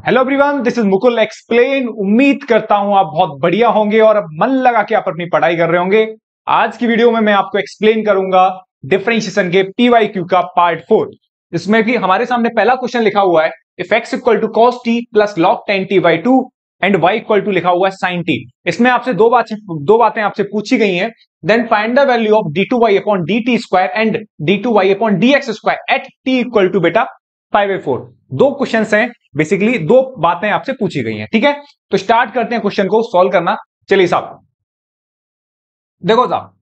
Hello everyone, this is Mukul explain. उम्मीद करता हूं आप बहुत बढ़िया होंगे और अब मन लगा के आप अपनी पढ़ाई कर रहे होंगे। आज की वीडियो में मैं आपको एक्सप्लेन करूंगा डिफरेंशिएशन के पीवाईक्यू का पार्ट 4, जिसमें कि हमारे सामने पहला क्वेश्चन लिखा हुआ है if X equal to cos T plus log tan T by two and Y equal to लिखा हुआ है साइन टी। इसमें आपसे दो बातें आपसे पूछी गई हैं। Then find the value of D two Y upon D T square and D two Y upon D X square at T equal to बेटा 5/4। दो क्वेश्चन हैं, बेसिकली दो बातें आपसे पूछी गई हैं। ठीक है, तो स्टार्ट करते हैं क्वेश्चन को सॉल्व करना। चलिए साहब, देखो साहब,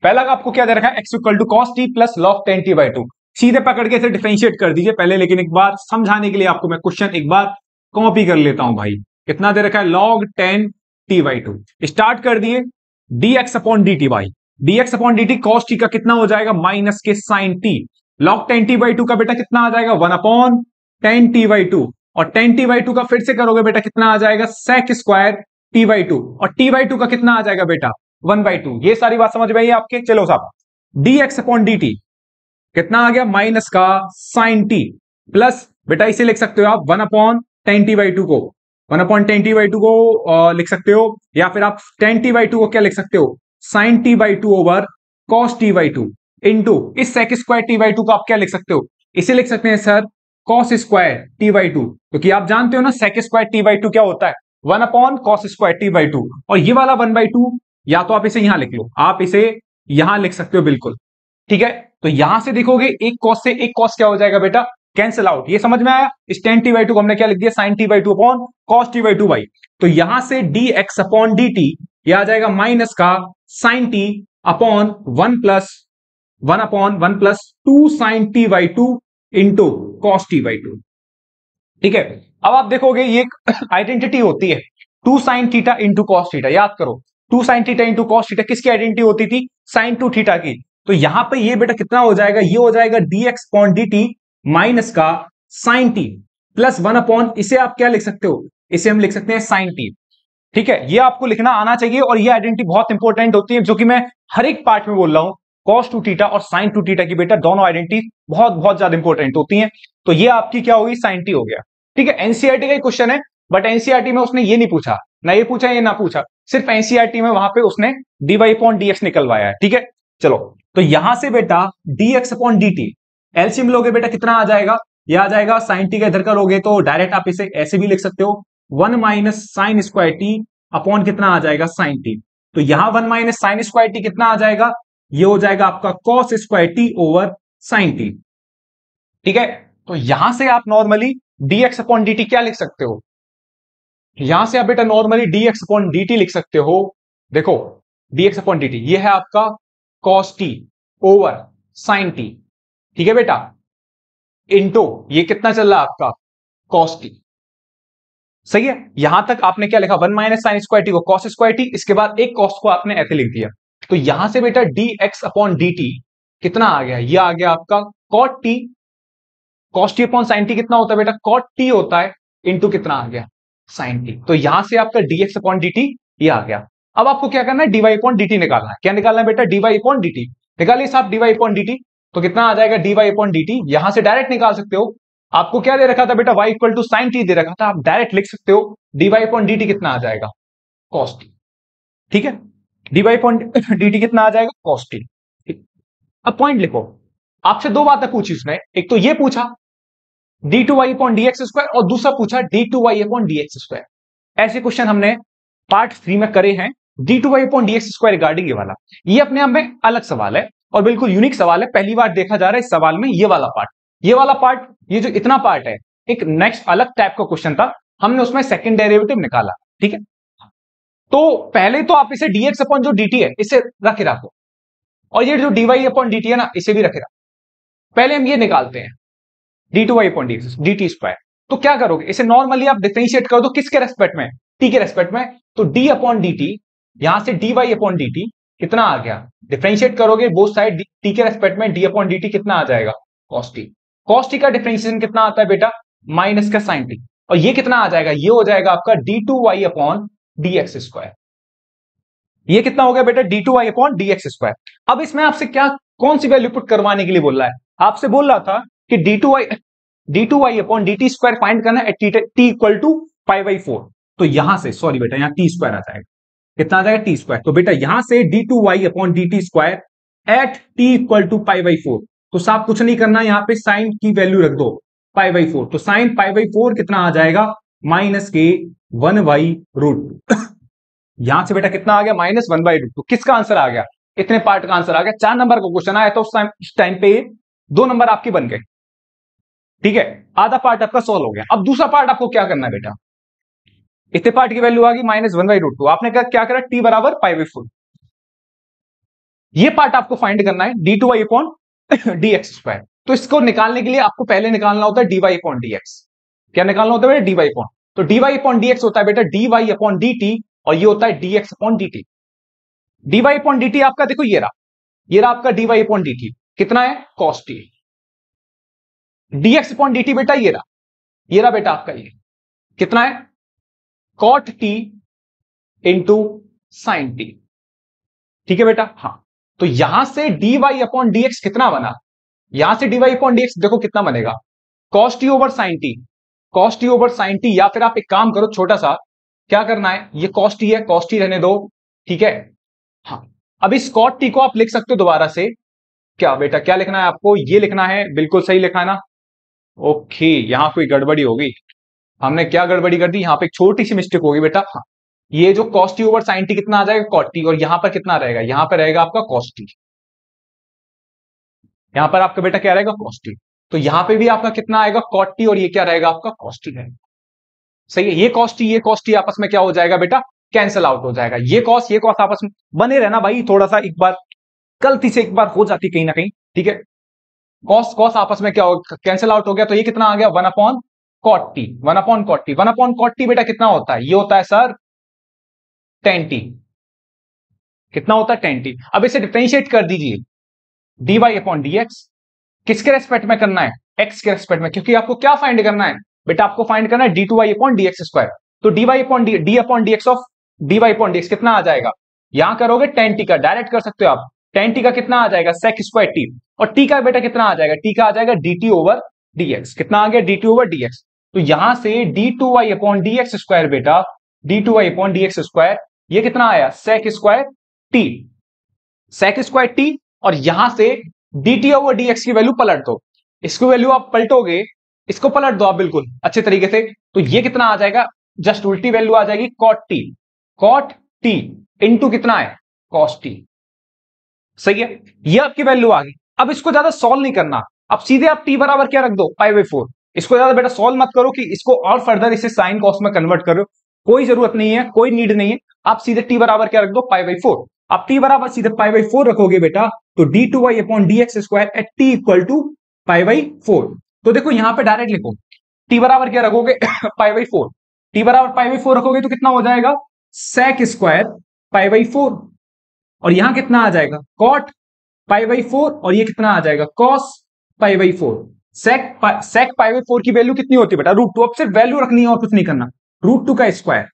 पहला का आपको क्या दे रखा है, X equal to cos T plus log tan T by two. सीधे पकड़ के इसे डिफरेंशिएट कर दीजिए पहले, लेकिन एक बार समझाने के लिए आपको मैं क्वेश्चन एक बार कॉपी कर लेता हूं भाई। कितना दे रखा है, log tan T by two. Start कर दिए, D x upon D T by D x upon D T cos T का कितना हो जाएगा, माइनस के sine T. Log tan T by two का बेटा कितना आ जाएगा, one upon ten T by two. और टेन टी बाई टू का फिर से करोगे बेटा कितना आ जाएगा, sec square T by two. और टी बाई टू का कितना आ जाएगा बेटा, 1/2। ये सारी बात समझ में आई आपके। चलो साहब, D x upon D T कितना आ गया, माइनस का साइन टी, प्लस बेटा इसे लिख सकते हो आप one upon ten T by two को, one upon ten T by two को लिख सकते हो, या फिर आप टेन टी बाई टू को क्या लिख सकते हो, sine T by two over cos T by two into इस sec square T by two को आप क्या लिख सकते हो, इसे लिख सकते हैं sir cos square T by two, क्योंकि आप जानते हो ना sec square T by two क्या होता है, one upon cos square T by two. और ये वाला 1/2 या तो आप इसे यहां लिख लो, आप इसे यहां लिख सकते हो बिल्कुल। ठीक है, तो यहां से देखोगे एक कॉस से एक कॉस क्या हो जाएगा बेटा, कैंसिल आउट। ये समझ में आया। इस टेन टी बाई टू को हमने क्या लिख दिया, sine T by two upon cos T by two by. तो यहां से D x upon D T यह आ जाएगा माइनस का sine T upon one plus two sine T by two into cos T by two. ठीक है, अब आप देखोगे ये एक आइडेंटिटी होती है, two sine theta into cos theta. याद करो, two sine theta into cos theta किसकी आइडेंटिटी होती थी, साइन टू थीटा की। तो यहां पे ये बेटा कितना हो जाएगा, ये हो जाएगा d x upon D t minus का sine t plus one upon, इसे आप क्या लिख सकते हो, इसे हम लिख सकते हैं साइन टी। ठीक है, ये आपको लिखना आना चाहिए और ये आइडेंटिटी बहुत इंपॉर्टेंट होती है, जो कि मैं हर एक पार्ट में बोल रहा हूं। कॉस टू थीटा और साइन टू थीटा की बेटा दोनों आइडेंटिटी बहुत बहुत ज्यादा इंपॉर्टेंट होती हैं। तो ये आपकी क्या होगी, साइन टी हो गया। ठीक है, एनसीईआरटी का ही क्वेश्चन है, बट एनसीईआरटी में उसने ये नहीं पूछा, ना ये पूछा ये ना पूछा, सिर्फ एनसीईआरटी में वहां पे उसने D Y upon D X निकलवाया है। ठीक है, चलो, तो यहां से बेटा D x upon D T LCM लोगे बेटा कितना आ जाएगा, ये आ जाएगा साइन टी का इधर का लोगे तो डायरेक्ट आप इसे ऐसे भी लिख सकते हो, one minus sine square T upon कितना आ जाएगा, साइन टी। तो यहां one minus sine square T कितना आ जाएगा, ये हो जाएगा आपका cos square T over sine T. ठीक है, तो यहां से आप नॉर्मली dx अपॉन dt क्या लिख सकते हो, यहां से आप बेटा नॉर्मली dx अपॉन dt लिख सकते हो। देखो, dx अपॉन dt ये है आपका cos t over sin t। ठीक है बेटा, इंटू ये कितना चल रहा है आपका cos t। सही है, यहां तक आपने क्या लिखा, one minus sine square T को cos स्क्वायर टी, इसके बाद एक cos को आपने ऐसे लिख दिया। तो यहां से बेटा dx अपॉन dt कितना आ गया, ये आ गया आपका cot t, cos t upon sin t कितना होता है बेटा, cot t होता है, इंटू कितना आ गया, sin t। तो यहां से आपका dx अपॉन dt ये आ गया। अब आपको क्या करना है, dy अपॉन dt निकालना है। क्या निकालना है बेटा, dy अपॉन dt निकालिए साहब, dy अपॉन dt। तो कितना आ जाएगा, dy अपॉन dt यहां से डायरेक्ट निकाल सकते हो। आपको क्या दे रखा था बेटा, y equal to sine t दे रखा था, आप डायरेक्ट लिख सकते हो dy अपॉन dt कितना आ जाएगा, cos t। ठीक है, dy अपॉन dt कितना आ जाएगा, cos t। अब पॉइंट लिखो, आपसे दो बातें पूछी उसने, एक तो ये पूछा D two Y upon D X square और दूसरा पूछा D two Y upon D X square. ऐसे क्वेश्चन हमने पार्ट 3 में करे हैं। D two Y upon D X square regarding ये वाला, ये अपने आप में अलग सवाल है और बिल्कुल यूनिक सवाल है, पहली बार देखा जा रहा है इस सवाल में। ये वाला पार्ट, ये वाला पार्ट, ये जो इतना पार्ट है, एक नेक्स्ट अलग टाइप का क्वेश्चन था, हमने उसमें सेकंड डेरिवेटिव निकाला। ठीक है, तो पहले तो आप इसे dx अपॉन जो dt है इसे रखे रखो, और ये जो dy अपॉन dt है ना इसे भी रखे रखो। पहले हम ये निकालते हैं D two Y upon D T square. तो क्या करोगे, इसे नॉर्मली आप डिफरेंशिएट कर दो, किसके रेस्पेक्ट में, टी के रेस्पेक्ट में। तो डी अपॉन डी टी, यहां से D Y upon D T कितना आ गया, डिफरेंशिएट करोगे बोथ साइड टी के रेस्पेक्ट में, डी अपॉन डी टी कितना आ जाएगा, कॉस टी। कॉस टी का डिफरेंशिएशन कितना आता है बेटा, माइनस का साइन टी। और ये कितना आ जाएगा, ये हो जाएगा आपका D two Y upon D X square. ये कितना हो गया बेटा, D two Y upon D X square. अब इसमें आपसे क्या, कौन सी वैल्यू पुट करवाने के लिए बोल रहा है, आपसे बोल रहा था कि D two Y d2y upon dt square find करना है at t equal to pi by 4। तो यहां से सॉरी बेटा यहां t स्क्वायर आ जाएगा, कितना आ जाएगा t स्क्वायर। तो बेटा यहां से d2y upon dt square at t equal to pi by 4। तो साफ कुछ नहीं करना, यहां पे साइन की वैल्यू रख दो पाई बाई 4। तो साइन पाई बाई 4 कितना आ जाएगा माइनस के 1/√2। यहां से बेटा कितना आ गया माइनस 1/√2। किसका आंसर आ गया, इतने पार्ट का आंसर आ गया। 4 नंबर का क्वेश्चन आया तो उस टाइम पे 2 नंबर आपके बन गए, ठीक है। आधा पार्ट आपका सॉल्व हो गया। अब दूसरा पार्ट आपको क्या करना है बेटा, इतने पार्ट की वैल्यू आ गई माइनस 1/√2। आपने क्या करा, टी बराबर पाई बाई 4। ये पार्ट आपको फाइंड करना है d2y अपॉन dx स्क्वायर। तो इसको निकालने के लिए आपको पहले निकालना होता है dy अपॉन dx। क्या निकालना होता है बेटा, dy अपॉन। तो dy अपॉन dx होता है बेटा dy अपॉन dt, और ये होता है dx upon dt। dy upon dt आपका देखो ये रहा आपका dy अपॉन dt कितना है cos t। dx upon dt बेटा ये रहा बेटा आपका ये कितना है cot t into sine t, ठीक है बेटा। हाँ, तो यहां से dy अपॉन dx कितना बना, यहां से dy अपॉन dx देखो कितना बनेगा cos t over sine t, cos t over sine t। या फिर आप एक काम करो छोटा सा, क्या करना है, ये cos t है, cos t रहने दो, ठीक है। हाँ, अब इस cot t को आप लिख सकते हो दोबारा से, क्या बेटा क्या लिखना है आपको, ये लिखना है, बिल्कुल सही लिखा है ना। ओके, यहां कोई गड़बड़ी होगी, हमने क्या गड़बड़ी कर दी, यहां पे एक छोटी सी मिस्टेक होगी बेटा। हाँ, ये जो cos t over sine t कितना आ जाएगा cot t, और यहां पर कितना रहेगा, यहां पर रहेगा आपका cos t, यहां पर आपका बेटा क्या रहेगा cos t। तो यहां पे भी आपका कितना आएगा cot t, और ये क्या रहेगा आपका cos t रहेगा। सही है, ये cos t आपस में क्या हो जाएगा बेटा, कैंसिल आउट हो जाएगा। ये cos आपस में बने रहना भाई, थोड़ा सा एक बार गलती से एक बार हो जाती कहीं ना कहीं, ठीक है। cos आपस में क्या हो, कैंसिल आउट हो गया। तो ये कितना आ गया 1 upon cot t, 1 upon cot t। 1 upon cot t बेटा कितना होता है, ये होता है सर tan t, कितना होता है tan t। अब इसे डिफरेंशिएट कर दीजिए dy अपॉन dx, किसके रेस्पेक्ट में करना है, x के रेस्पेक्ट में, क्योंकि आपको क्या फाइंड करना है बेटा, आपको फाइंड करना है d2y अपॉन dx स्क्वायर। तो dy upon d upon dx of dy upon dx कितना आ जाएगा, यहां करोगे tan t का, डायरेक्ट कर सकते हो आप, tan t का कितना आ जाएगा sec स्क्वायर t, और t का बेटा कितना आ जाएगा, t का आ जाएगा dt ओवर dx, कितना आ गया dt ओवर dx। तो यहां से d2y अपॉन dx स्क्वायर बेटा, d2y अपॉन dx स्क्वायर, ये कितना आया sec square t, sec square t, और यहां से dt ओवर dx की वैल्यू पलट दो, इसको वैल्यू आप पलटोगे, इसको पलट दो आप बिल्कुल अच्छे तरीके से। तो ये कितना आ जाएगा, जस्ट उल्टी वैल्यू आ जाएगी cot t इंटू कितना है cos t। सही है, ये आपकी वैल्यू आ गई। अब इसको ज्यादा सॉल्व नहीं करना, अब सीधे आप t बराबर क्या रख दो पाई बाई 4। इसको ज्यादा बेटा सॉल्व मत करो कि इसको और फर्दर इसे साइन कॉस में कन्वर्ट करो, कोई जरूरत नहीं है, कोई नीड नहीं है। आप सीधे t बराबर क्या रख दो पाई बाई 4। आप t बराबर सीधे पाई बाई 4 रखोगे बेटा, तो d2y upon dx square at t equal to pi by 4। तो देखो यहां पे डायरेक्ट लिखो, t बराबर क्या रखोगे पाई बाई 4, t बराबर पाई बाई 4 रखोगे तो कितना हो जाएगा sec स्क्वायर पाई बाई 4, और यहां कितना आ जाएगा cot पाई बाई 4, और ये कितना आ जाएगा cos pi by 4। sec pi by 4 की वैल्यू कितनी होती है बेटा √2, अब सिर्फ वैल्यू रखनी है और कुछ नहीं करना, √2 का स्क्वायर।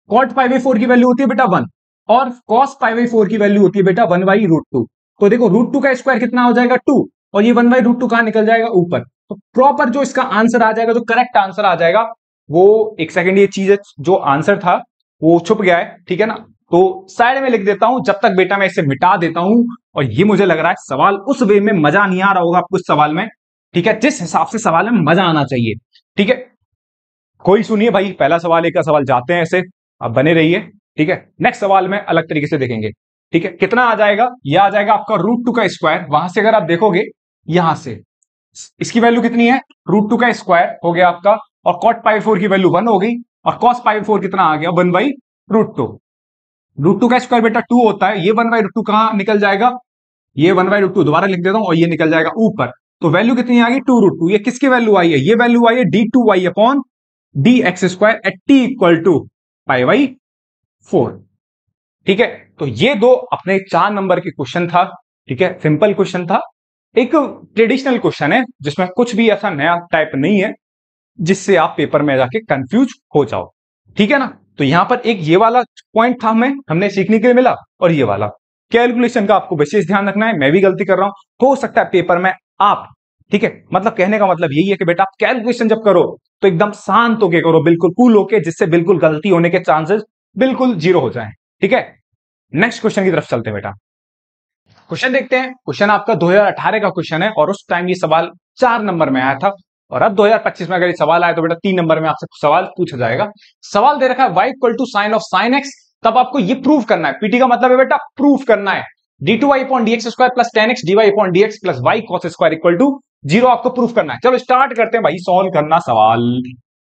cot पाई बाई 4 की वैल्यू होती है बेटा 1, और cos पाई बाई 4 की वैल्यू होती है बेटा 1/√2। तो देखो √2 का स्क्वायर कितना हो जाएगा 2, और ये 1/√2 कहां निकल जाएगा ऊपर। तो प्रॉपर जो इसका आंसर आ जाएगा, जो करेक्ट आंसर आ जाएगा वो, एक सेकंड, ये चीज जो आंसर था वो छुप गया है, ठीक है ना। तो साइड में लिख देता हूं, जब तक बेटा मैं इसे मिटा देता हूं। और ये मुझे लग रहा है सवाल उस वे में मजा नहीं आ रहा होगा आपको इस सवाल में, ठीक है, जिस हिसाब से सवाल में मजा आना चाहिए, ठीक है। कोई सुनिए भाई, पहला सवाल एक का सवाल जाते हैं ऐसे, आप बने रहिए, ठीक है। नेक्स्ट सवाल में अलग तरीके से देखेंगे, ठीक है। कितना आ जाएगा, यह आ जाएगा आपका √2 का स्क्वायर। वहां से अगर आप देखोगे, यहां से इसकी वैल्यू कितनी है, √2 का स्क्वायर हो गया आपका, और cot पाई 4 की वैल्यू 1 हो गई, और cos पाई 4 कितना आ गया 1/√2। √2 का स्क्वायर बेटा 2 होता है, ये 1/√2 कहां निकल जाएगा, ये 1/√2 दोबारा लिख देता हूं, और ये निकल जाएगा ऊपर। तो वैल्यू कितनी आ गई 2√2। ये किसकी वैल्यू आई है, ये वैल्यू आई है d2y upon dx square at t equal to pi by 4, ठीक है। तो ये दो अपने 4 नंबर के क्वेश्चन था, ठीक है, सिंपल क्वेश्चन था, एक ट्रेडिशनल क्वेश्चन है जिसमें कुछ भी ऐसा नया टाइप नहीं है जिससे आप पेपर में जाके कंफ्यूज हो जाओ, ठीक है ना। तो यहां पर एक ये वाला पॉइंट था हमने सीखने के लिए मिला, और ये वाला कैलकुलेशन का आपको विशेष ध्यान रखना है। मैं भी गलती कर रहा हूं, हो सकता है पेपर में आप ठीक है, मतलब कहने का मतलब यही है कि बेटा आप कैलकुलेशन जब करो तो एकदम शांत होके करो, बिल्कुल कूल होके, जिससे बिल्कुल गलती होने के चांसेस बिल्कुल जीरो हो जाएं। ठीक है, नेक्स्ट क्वेश्चन की तरफ चलते हैं बेटा। क्वेश्चन देखते हैं। क्वेश्चन आपका 2018 का क्वेश्चन है और उस टाइम ये सवाल 4 नंबर में आया था, और अब 2025 में अगर ये सवाल आया तो बेटा 3 नंबर में आपसे सवाल पूछा जाएगा। सवाल दे रखा है y equal to sine of sine X, तब आपको ये प्रूव करना है। पीटी का मतलब है बेटा प्रूफ करना है। d2y upon dx square plus 10x dy upon dx plus y cos square equal to 0 आपको प्रूफ करना है। चलो स्टार्ट करते हैं भाई सॉल्व करना सवाल।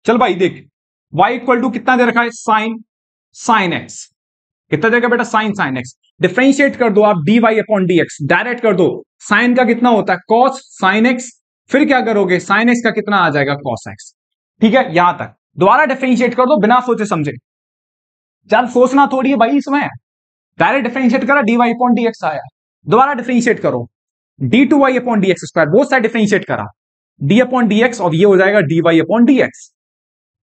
चल भाई देख, y इक्वल टू कितना दे रखा है, साइन साइन एक्स, कितना देगा बेटा, साइन साइन एक्स। डिफरेंशिएट कर दो आप dy अपॉन dx, डायरेक्ट कर दो। साइन का कितना होता है, cos साइन एक्स, फिर क्या करोगे, साइन एक्स का कितना आ जाएगा, cos एक्स। ठीक है, यहां तक दोबारा डिफरेंशिएट कर दो बिना सोचे समझे, जब सोचना थोड़ी है भाई इसमें, डायरेक्ट डिफरेंशिएट करा, dy अपॉन dx आया। दोबारा डिफरेंशिएट करो, d2y अपॉन dx स्क्वायर, बहुत सारा डिफरेंशिएट करा, d अपॉन dx, और ये हो जाएगा dy upon dx,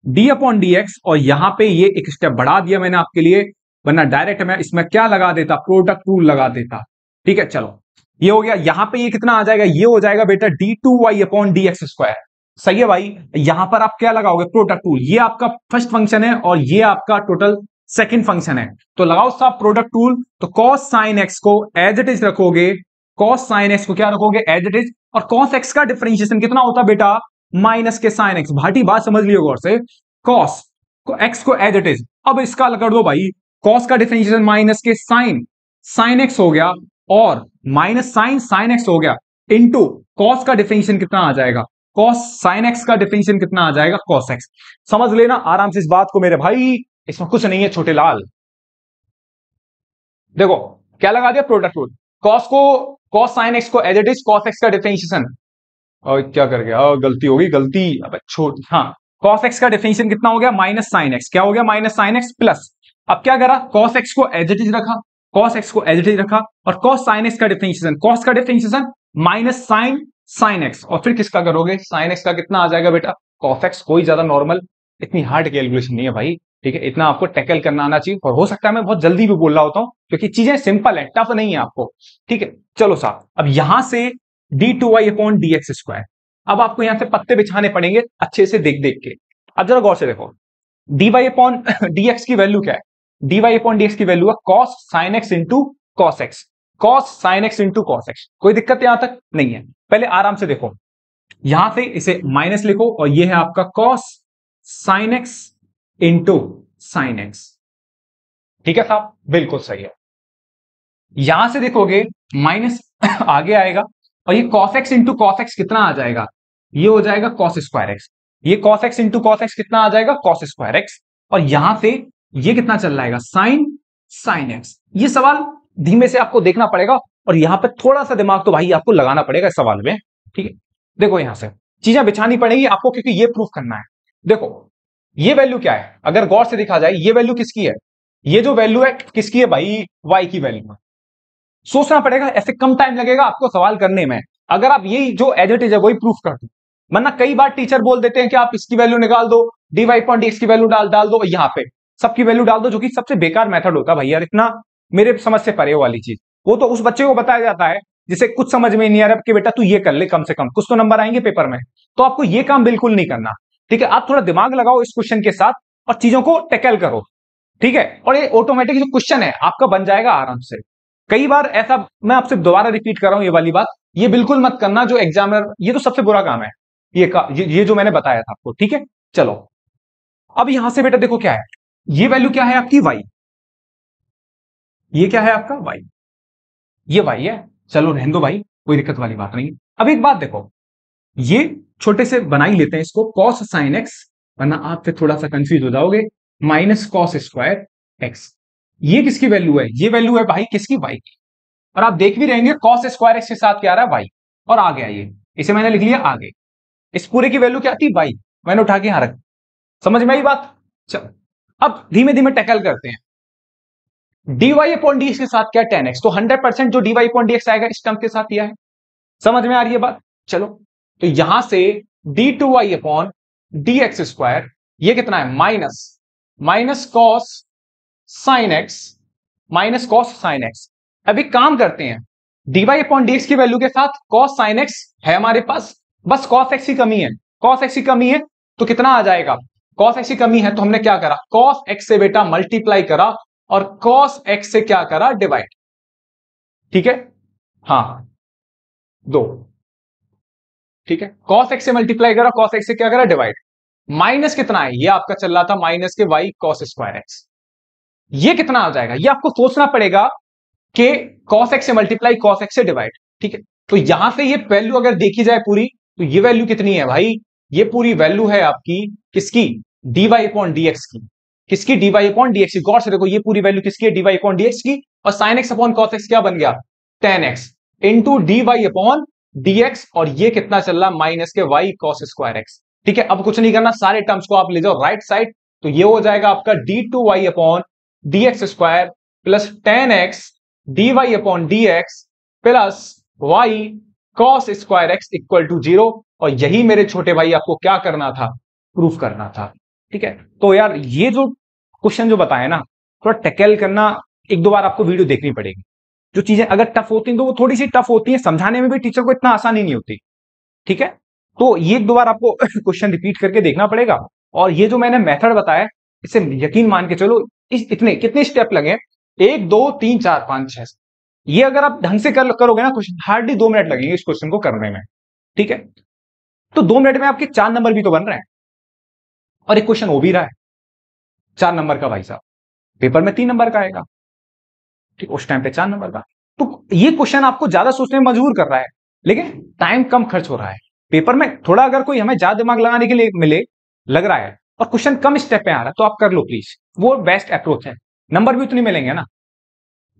d upon dx, और यहां पे ये एक स्टेप बढ़ा दिया मैंने आपके लिए, वरना डायरेक्ट मैं इसमें क्या लगा देता, प्रोडक्ट रूल लगा देता। ठीक है, चलो ये हो गया। यहां पे ये कितना आ जाएगा, ये हो जाएगा बेटा d2y अपॉन dx स्क्वायर। सही है भाई, यहां पर आप क्या लगाओगे, प्रोडक्ट रूल। ये आपका फर्स्ट फंक्शन है और ये आपका टोटल सेकंड फंक्शन है, तो लगाओ साहब प्रोडक्ट रूल। तो cos sin x को एज इट इज रखोगे, cos sin x को क्या रखोगे, एज इट इज, और cos x का डिफरेंशिएशन कितना होता बेटा, माइनस के sin x। भाटी बात समझ लियो गौर से, cos को x को एज इट इज, अब इसका कर दो भाई, cos का डिफरेंशिएशन माइनस के sin x हो गया, और माइनस sin x हो गया, इनटू cos का डिफरेंशिएशन कितना आ जाएगा, cos sin x का डिफरेंशिएशन कितना आ जाएगा, cos x। समझ लेना आराम से इस बात को मेरे भाई, इसमें कुछ नहीं है छोटे लाल। देखो क्या लगा दिया, product rule. cos sin x को as it is, cos x का डिफरेंशिएशन, और क्या कर गया, गलती होगी, गलती, अब छोड़, हाँ, cos x का डिफरेंशिएशन कितना हो गया, माइनस sin x, क्या हो गया, माइनस sin x प्लस, अब क्या करा, cos x को एज इट इज रखा, cos x को एज इट इज रखा, और cos sin x का डिफरेंशिएशन, cos का डिफरेंशिएशन माइनस sin x, और फिर किसका करोगे, sin x का कितना आ जाएगा बेटा, cos x। कोई ज्यादा नॉर्मल, इतनी हार्ड कैलकुलेशन नहीं है भाई। ठीक है, इतना आपको टैकल करना आना चाहिए, और हो सकता है मैं बहुत जल्दी भी बोल रहा होता हूं, क्योंकि चीजें सिंपल है, टफ नहीं है आपको। ठीक है, चलो साहब, अब यहां से d2y अपॉन dx स्क्वायर, अब आपको यहां से पत्ते बिछाने पड़ेंगे अच्छे से देख देख के। अब जरा गौर से देखो, dy अपॉन dx की वैल्यू क्या है, dy अपॉन dx की वैल्यू है cos sin x into cos x, cos sin x into cos x। कोई दिक्कत यहां तक नहीं है, पहले आराम से देखो, यहां से इसे माइनस लिखो, और ये है आपका cos sin x into sin x। ठीक है साहब, बिल्कुल सही है। यहां से देखोगे माइनस आगे आएगा, और ये cos x into cos x कितना आ जाएगा, ये हो जाएगा cos स्क्वायर x, ये cos x into cos x कितना आ जाएगा, cos स्क्वायर x, और यहां से ये कितना चल जाएगा, sin x। ये सवाल धीमे से आपको देखना पड़ेगा, और यहां पे थोड़ा सा दिमाग तो भाई आपको लगाना पड़ेगा इस सवाल में। ठीक है, देखो यहां से चीजें बिछानी पड़ेगी आपको, क्योंकि ये प्रूफ करना है। देखो ये वैल्यू क्या है, अगर गौर से देखा जाए, ये वैल्यू किसकी है, ये जो वैल्यू है किसकी है भाई, y की वैल्यू है। सोचना पड़ेगा, ऐसे कम टाइम लगेगा आपको सवाल करने में, अगर आप यही जो एज इट इज है वही प्रूफ कर दो। वरना कई बार टीचर बोल देते हैं कि आप इसकी वैल्यू निकाल दो, dy अपॉन dx की वैल्यू डाल दो, यहाँ पे सबकी वैल्यू डाल दो, जो कि सबसे बेकार मेथड होता है भाई यार, इतना मेरे समझ से परे वाली चीज। वो तो उस बच्चे को बताया जाता है जिसे कुछ समझ में नहीं आ रहा कि बेटा तू ये कर ले, कम से कम कुछ तो नंबर आएंगे पेपर में। तो आपको ये काम बिल्कुल नहीं करना। ठीक है, आप थोड़ा दिमाग लगाओ इस क्वेश्चन के साथ, और चीजों को टैकल करो। ठीक है, और ये ऑटोमेटिक जो क्वेश्चन है आपका बन जाएगा आराम से। कई बार ऐसा, मैं आपसे दोबारा रिपीट कर रहा हूं ये वाली बात, ये बिल्कुल मत करना जो एग्जामिनर, ये तो सबसे बुरा काम है ये जो मैंने बताया था आपको। ठीक है, चलो अब यहां से बेटा देखो क्या है, ये वैल्यू क्या है आपकी, y, ये क्या है आपका y, ये y है। चलो रहने दो भाई, कोई दिक्कत वाली बात नहीं। अब एक बात देखो, ये छोटे से बना ही लेते हैं इसको, cos sin x, वरना आप फिर थोड़ा सा कंफ्यूज हो जाओगे, माइनस cos स्क्वायर x। ये किसकी वैल्यू है, ये वैल्यू है भाई किसकी, y की। और आप देख भी रहेंगे cos स्क्वायर x के साथ क्या आ रहा है, y, और आ गया ये, इसे मैंने लिख लिया आगे। इस पूरे की वैल्यू क्या थी, y, मैंने उठा के यहां रख। समझ में आई बात। चलो अब धीमे धीमे टैकल करते हैं। dy अपॉन dx के साथ क्या, 10x, तो 100% जो dy अपॉन dx आएगा इस टर्म के साथ यह है। समझ में आ रही है बात। चलो तो यहां से d2y अपॉन dx स्क्वायर, ये कितना है, minus cos sin x, minus cos sin x। अब एक काम करते हैं, dy अपॉन dx की वैल्यू के साथ cos sin x है हमारे पास, बस cos x की कमी है, cos x की कमी है तो कितना आ जाएगा, cos x की कमी है तो हमने क्या करा, cos x से बेटा मल्टीप्लाई करा और cos x से क्या करा, डिवाइड। ठीक है, हाँ दो, ठीक है, cos x से मल्टीप्लाई करा, cos x से क्या करा, डिवाइड। माइनस कितना है, ये आपका चल रहा था माइनस के y cos स्क्वायर x, ये कितना आ जाएगा, ये आपको सोचना पड़ेगा कि cos x से मल्टीप्लाई cos x से डिवाइड। ठीक है, तो यहां से ये वैल्यू अगर देखी जाए पूरी, तो ये वैल्यू कितनी है भाई, ये पूरी वैल्यू है आपकी किसकी, dy अपॉन dx की, किसकी, dy अपॉन dx की। गौर से देखो ये पूरी वैल्यू किसकी है, dy अपॉन dx की, और sin x upon cos x क्या बन गया, tan x into dy upon dx, और ये कितना चल रहा है, माइनस के y cos स्क्वायर x। ठीक है, अब कुछ नहीं करना, सारे टर्म्स को आप ले जाओ राइट साइड, तो ये हो जाएगा आपका d2y upon dx square plus tan x dy upon dx plus y cos square x equal to 0। और यही मेरे छोटे भाई आपको क्या करना था, प्रूफ करना था। ठीक है, तो यार ये जो क्वेश्चन जो बताया ना, थोड़ा टैकल करना, एक दो बार आपको वीडियो देखनी पड़ेगी। जो चीजें अगर टफ होती हैं तो वो थोड़ी सी टफ होती है, समझाने में भी टीचर को इतना आसानी नहीं होती। ठीक है, तो ये एक दो बार आपको क्वेश्चन रिपीट करके देखना पड़ेगा। और ये जो मैंने मेथड बताया, इसे यकीन मान के चलो, इस इतने कितने स्टेप लगे, 1 2 3 4 5 6, ये अगर आप ढंग से करोगे ना क्वेश्चन, हार्डली 2 मिनट लगेंगे इस क्वेश्चन को करने में। ठीक है, तो 2 मिनट में आपके 4 नंबर भी तो बन रहे हैं, और एक क्वेश्चन हो भी रहा है 4 नंबर का भाई साहब, पेपर में 3 नंबर का आएगा। ठीक, उस टाइम पे 4 नंबर का। तो ये क्वेश्चन आपको ज्यादा सोचने में मजबूर कर रहा है, लेकिन टाइम कम खर्च हो रहा है। पेपर में थोड़ा अगर कोई हमें ज्यादा दिमाग लगाने के लिए मिले, लग रहा है, और क्वेश्चन कम स्टेप पे आ रहा है, तो आप कर लो प्लीज, वो बेस्ट अप्रोच है, नंबर भी उतने मिलेंगे ना।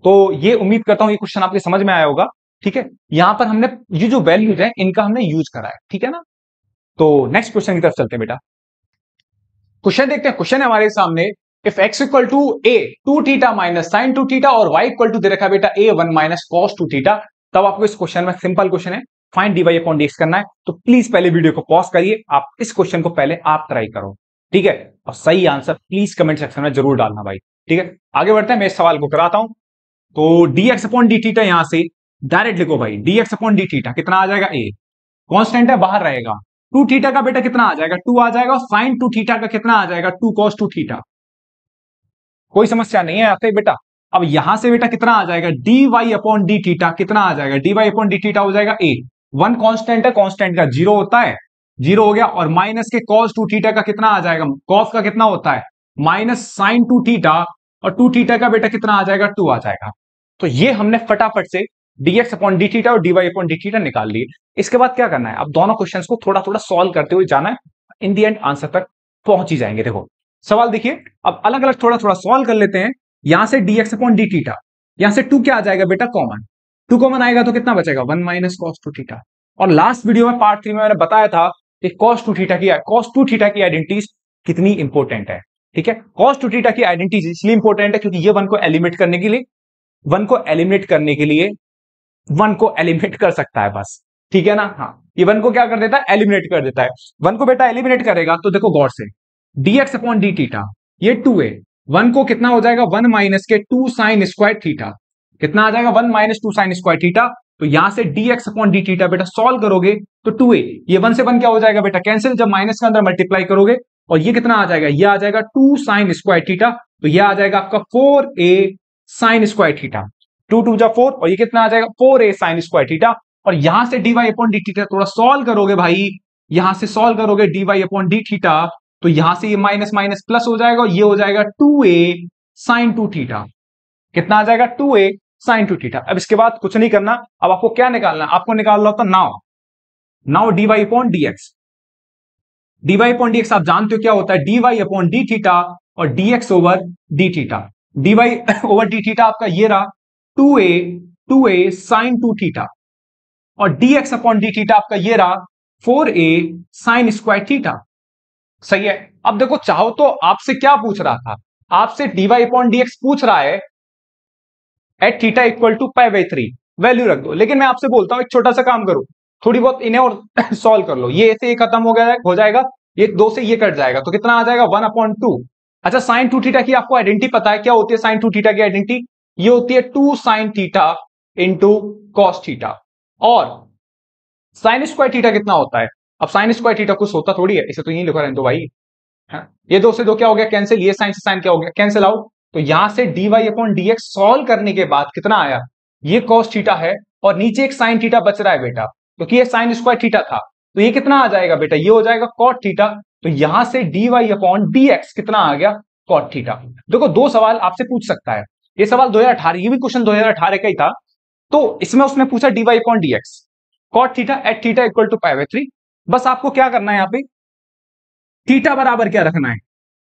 तो ये उम्मीद करता हूं ये क्वेश्चन आपके समझ में आया होगा। ठीक है, यहां पर हमने ये जो वैल्यूज है इनका हमने यूज करा है। ठीक है ना, तो नेक्स्ट क्वेश्चन की तरफ चलते हैं बेटा। क्वेश्चन देखते हैं, क्वेश्चन है हमारे सामने, if x equal to a 2 theta minus sine 2 theta और y इक्वल टू दे रखा है बेटा a 1 माइनस कॉस 2 थीटा, तब आपको इस क्वेश्चन में, सिंपल क्वेश्चन है, फाइंड dy अपॉन dx करना है। तो प्लीज पहले वीडियो को पॉज करिए, आप इस क्वेश्चन को पहले आप ट्राई करो। ठीक है, और सही आंसर प्लीज कमेंट सेक्शन में जरूर डालना भाई। ठीक है, आगे बढ़ते हैं, मैं इस सवाल को कराता हूं। तो dx अपॉन डी थीटा, यहां से डायरेक्ट लिखो भाई, dx अपॉन डी थीटा कितना आ जाएगा, a कांस्टेंट है बाहर रहेगा, 2 थीटा का बेटा कितना आ जाएगा, 2 आ जाएगा, और साइन 2 थीटा का कितना आ जाएगा, 2 cos 2 थीटा। कोई समस्या नहीं है आते बेटा। अब यहां से बेटा कितना आ जाएगा, dy अपॉन डी थीटा कितना आ जाएगा, dy अपॉन डी थीटा हो जाएगा a, 1 कांस्टेंट है, कांस्टेंट का 0 होता है, 0 हो गया, और माइनस के cos 2 थीटा का कितना आ जाएगा, cos का कितना होता है माइनस साइन 2 थीटा, और 2 थीटा का बेटा कितना आ जाएगा, 2 आ जाएगा। तो ये हमने फटाफट से dx अपॉन डी थीटा और dy अपॉन डी थीटा निकाल लिए। इसके बाद क्या करना है, अब दोनों क्वेश्चंस को थोड़ा थोड़ा सॉल्व करते हुए जाना है, इन दी एंड आंसर तक पहुंच ही जाएंगे। देखो सवाल देखिए, अब अलग अलग थोड़ा थोड़ा सॉल्व कर लेते हैं। यहां से dx अपॉन डी थीटा, यहां से 2 क्या आ जाएगा बेटा, कॉमन, 2 कॉमन आएगा तो कितना बचेगा, 1 माइनस कॉस 2 थीटा। और लास्ट वीडियो में पार्ट 3 में मैंने बताया था कि cos 2 थीटा की आइडेंटिटीज कितनी इंपॉर्टेंट है। ठीक है, cos 2 थीटा की आइडेंटिटीज इसलिए इंपॉर्टेंट है क्योंकि ये 1 को एलिमिनेट करने के लिए, 1 को एलिमिनेट करने के लिए 1 को एलिमिनेट कर सकता है बस। ठीक है ना, हाँ, ये 1 को क्या कर देता है, एलिमिनेट कर देता है। 1 को बेटा एलिमिनेट करेगा तो देखो गौर से, dx अपॉन डी थीटा ये 2 है, 1 को कितना हो जाएगा, 1 माइनस के 2 साइन स्क्वायर थीटा, कितना आ जाएगा, 1 माइनस 2 साइन स्क्वायर थीटा। तो यहां से dx अपॉन डी थीटा बेटा सॉल्व करोगे तो 2a, ये 1 से 1 क्या हो जाएगा बेटा, कैंसिल, जब माइनस के अंदर मल्टीप्लाई करोगे, और ये कितना आ जाएगा, ये आ जाएगा 2 साइन स्क्वायर थीटा, तो ये आ जाएगा आपका 4a साइन स्क्वायर थीटा, 2 2 जा 4, और ये कितना आ जाएगा 4a साइन स्क्वायर थीटा। और यहां से dy अपॉन डी थीटा थोड़ा सॉल्व करोगे भाई, यहां से सॉल्व करोगे dy अपॉन डी थीटा, तो यहां से ये माइनस माइनस प्लस हो जाएगा, और ये हो जाएगा 2a साइन 2 थीटा, कितना आ जाएगा 2a साइन 2 थीटा। अब इसके बाद कुछ नहीं करना, अब आपको क्या निकालना है, आपको निकालना होता now dy upon dx, dy upon dx आप जानते हो क्या होता है, dy अपॉन डी थीटा और dx over D theta, dy over D theta आपका ये रहा 2a साइन 2 थीटा, और dx अपॉन डी थीटा आपका ये रहा 4a साइन स्क्वायर थीटा। सही है, अब देखो चाहो तो आपसे क्या पूछ रहा था, आपसे dy अपॉन dx पूछ रहा है at theta equal to pi by 3, value रख दो। लेकिन मैं आपसे बोलता हूं एक छोटा सा काम करो, थोड़ी बहुत इन्हें और सॉल्व कर लो, ये ऐसे ये खत्म हो जाएगा, ये 2 से ये कट जाएगा, तो कितना आ जाएगा 1 अपॉन 2। अच्छा, साइन 2 थीटा की आपको आइडेंटिटी पता है, क्या होती है साइन 2 थीटा की आइडेंटिटी, ये होती है 2 sign theta into cos theta, और साइन स्क्वायर थीटा कितना होता है, अब साइन स्क्वायर थीटा कुछ होता थोड़ी है, इसे तो यही लिखा रहने दो भाई। हाँ, ये दो से दो क्या हो गया कैंसिल, ये साइन से साइन क्या हो गया कैंसिल आउट। तो यहां से dy अपॉन dx सॉल्व करने के बाद कितना आया, ये cos थीटा है और नीचे एक साइन थीटा बच रहा है बेटा, क्योंकि ये साइन स्क्वायर थीटा था। तो ये कितना आ जाएगा बेटा, ये हो जाएगा cot थीटा। तो यहां से dy अपॉन dx कितना आ गया, cot थीटा। देखो दो सवाल आपसे पूछ सकता है, ये सवाल 2018, ये भी क्वेश्चन 2018 का ही था। तो इसमें उसने पूछा dy upon dx cot theta at theta equal to pi by 3। बस आपको क्या करना है, यहाँ पे थीटा बराबर क्या रखना है,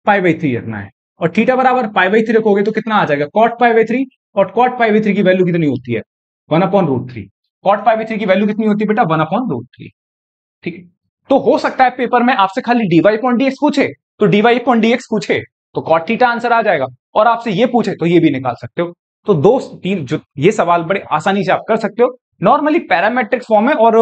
पाई बाई 3 रखना है। और थीटा बराबर पाई बाई 3 रखोगे तो कितना आ जाएगा, कॉट पाई बाई 3। और कॉट पाई बाई 3 की वैल्यू कितनी होती है, 1/√3। कॉट पाई बाई 3 की वैल्यू कितनी होती है बेटा, 1/√3। ठीक है, तो हो सकता है पेपर में आपसे खाली dy अपॉन dx पूछे, तो dy अपॉन dx पूछे तो कॉट थीटा आंसर आ जाएगा, और आपसे ये पूछे तो ये भी निकाल सकते हो। तो दो तीन जो ये सवाल बड़े आसानी से आप कर सकते हो। नॉर्मली पैरामेट्रिक फॉर्म है और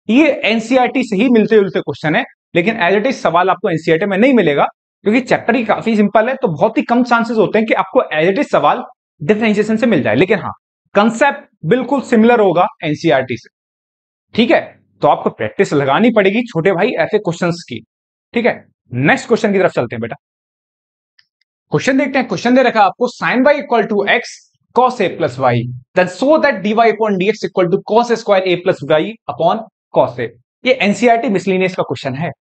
ये एनसीईआरटी से ही मिलते जुलते क्वेश्चन है, लेकिन एज इट इज सवाल आपको एनसीईआरटी में नहीं मिलेगा, क्योंकि चैप्टर ही काफी सिंपल है। तो बहुत ही कम चांसेस होते हैं कि आपको एज इट इज सवाल डिफरेंशिएशन से मिल जाए, लेकिन हाँ कंसेप्ट बिल्कुल सिमिलर होगा एनसीईआरटी से। ठीक है, तो आपको प्रैक्टिस लगानी पड़ेगी छोटे भाई ऐसे क्वेश्चंस की। ठीक है, नेक्स्ट क्वेश्चन की तरफ चलते हैं बेटा। क्वेश्चन देखते हैं, क्वेश्चन दे रखा है आपको sin y equal to X cos a plus Y, then so that dy upon dx equal to cos square a plus Y upon cos a। ये एनसीईआरटी मिसलिनियस का क्वेश्चन है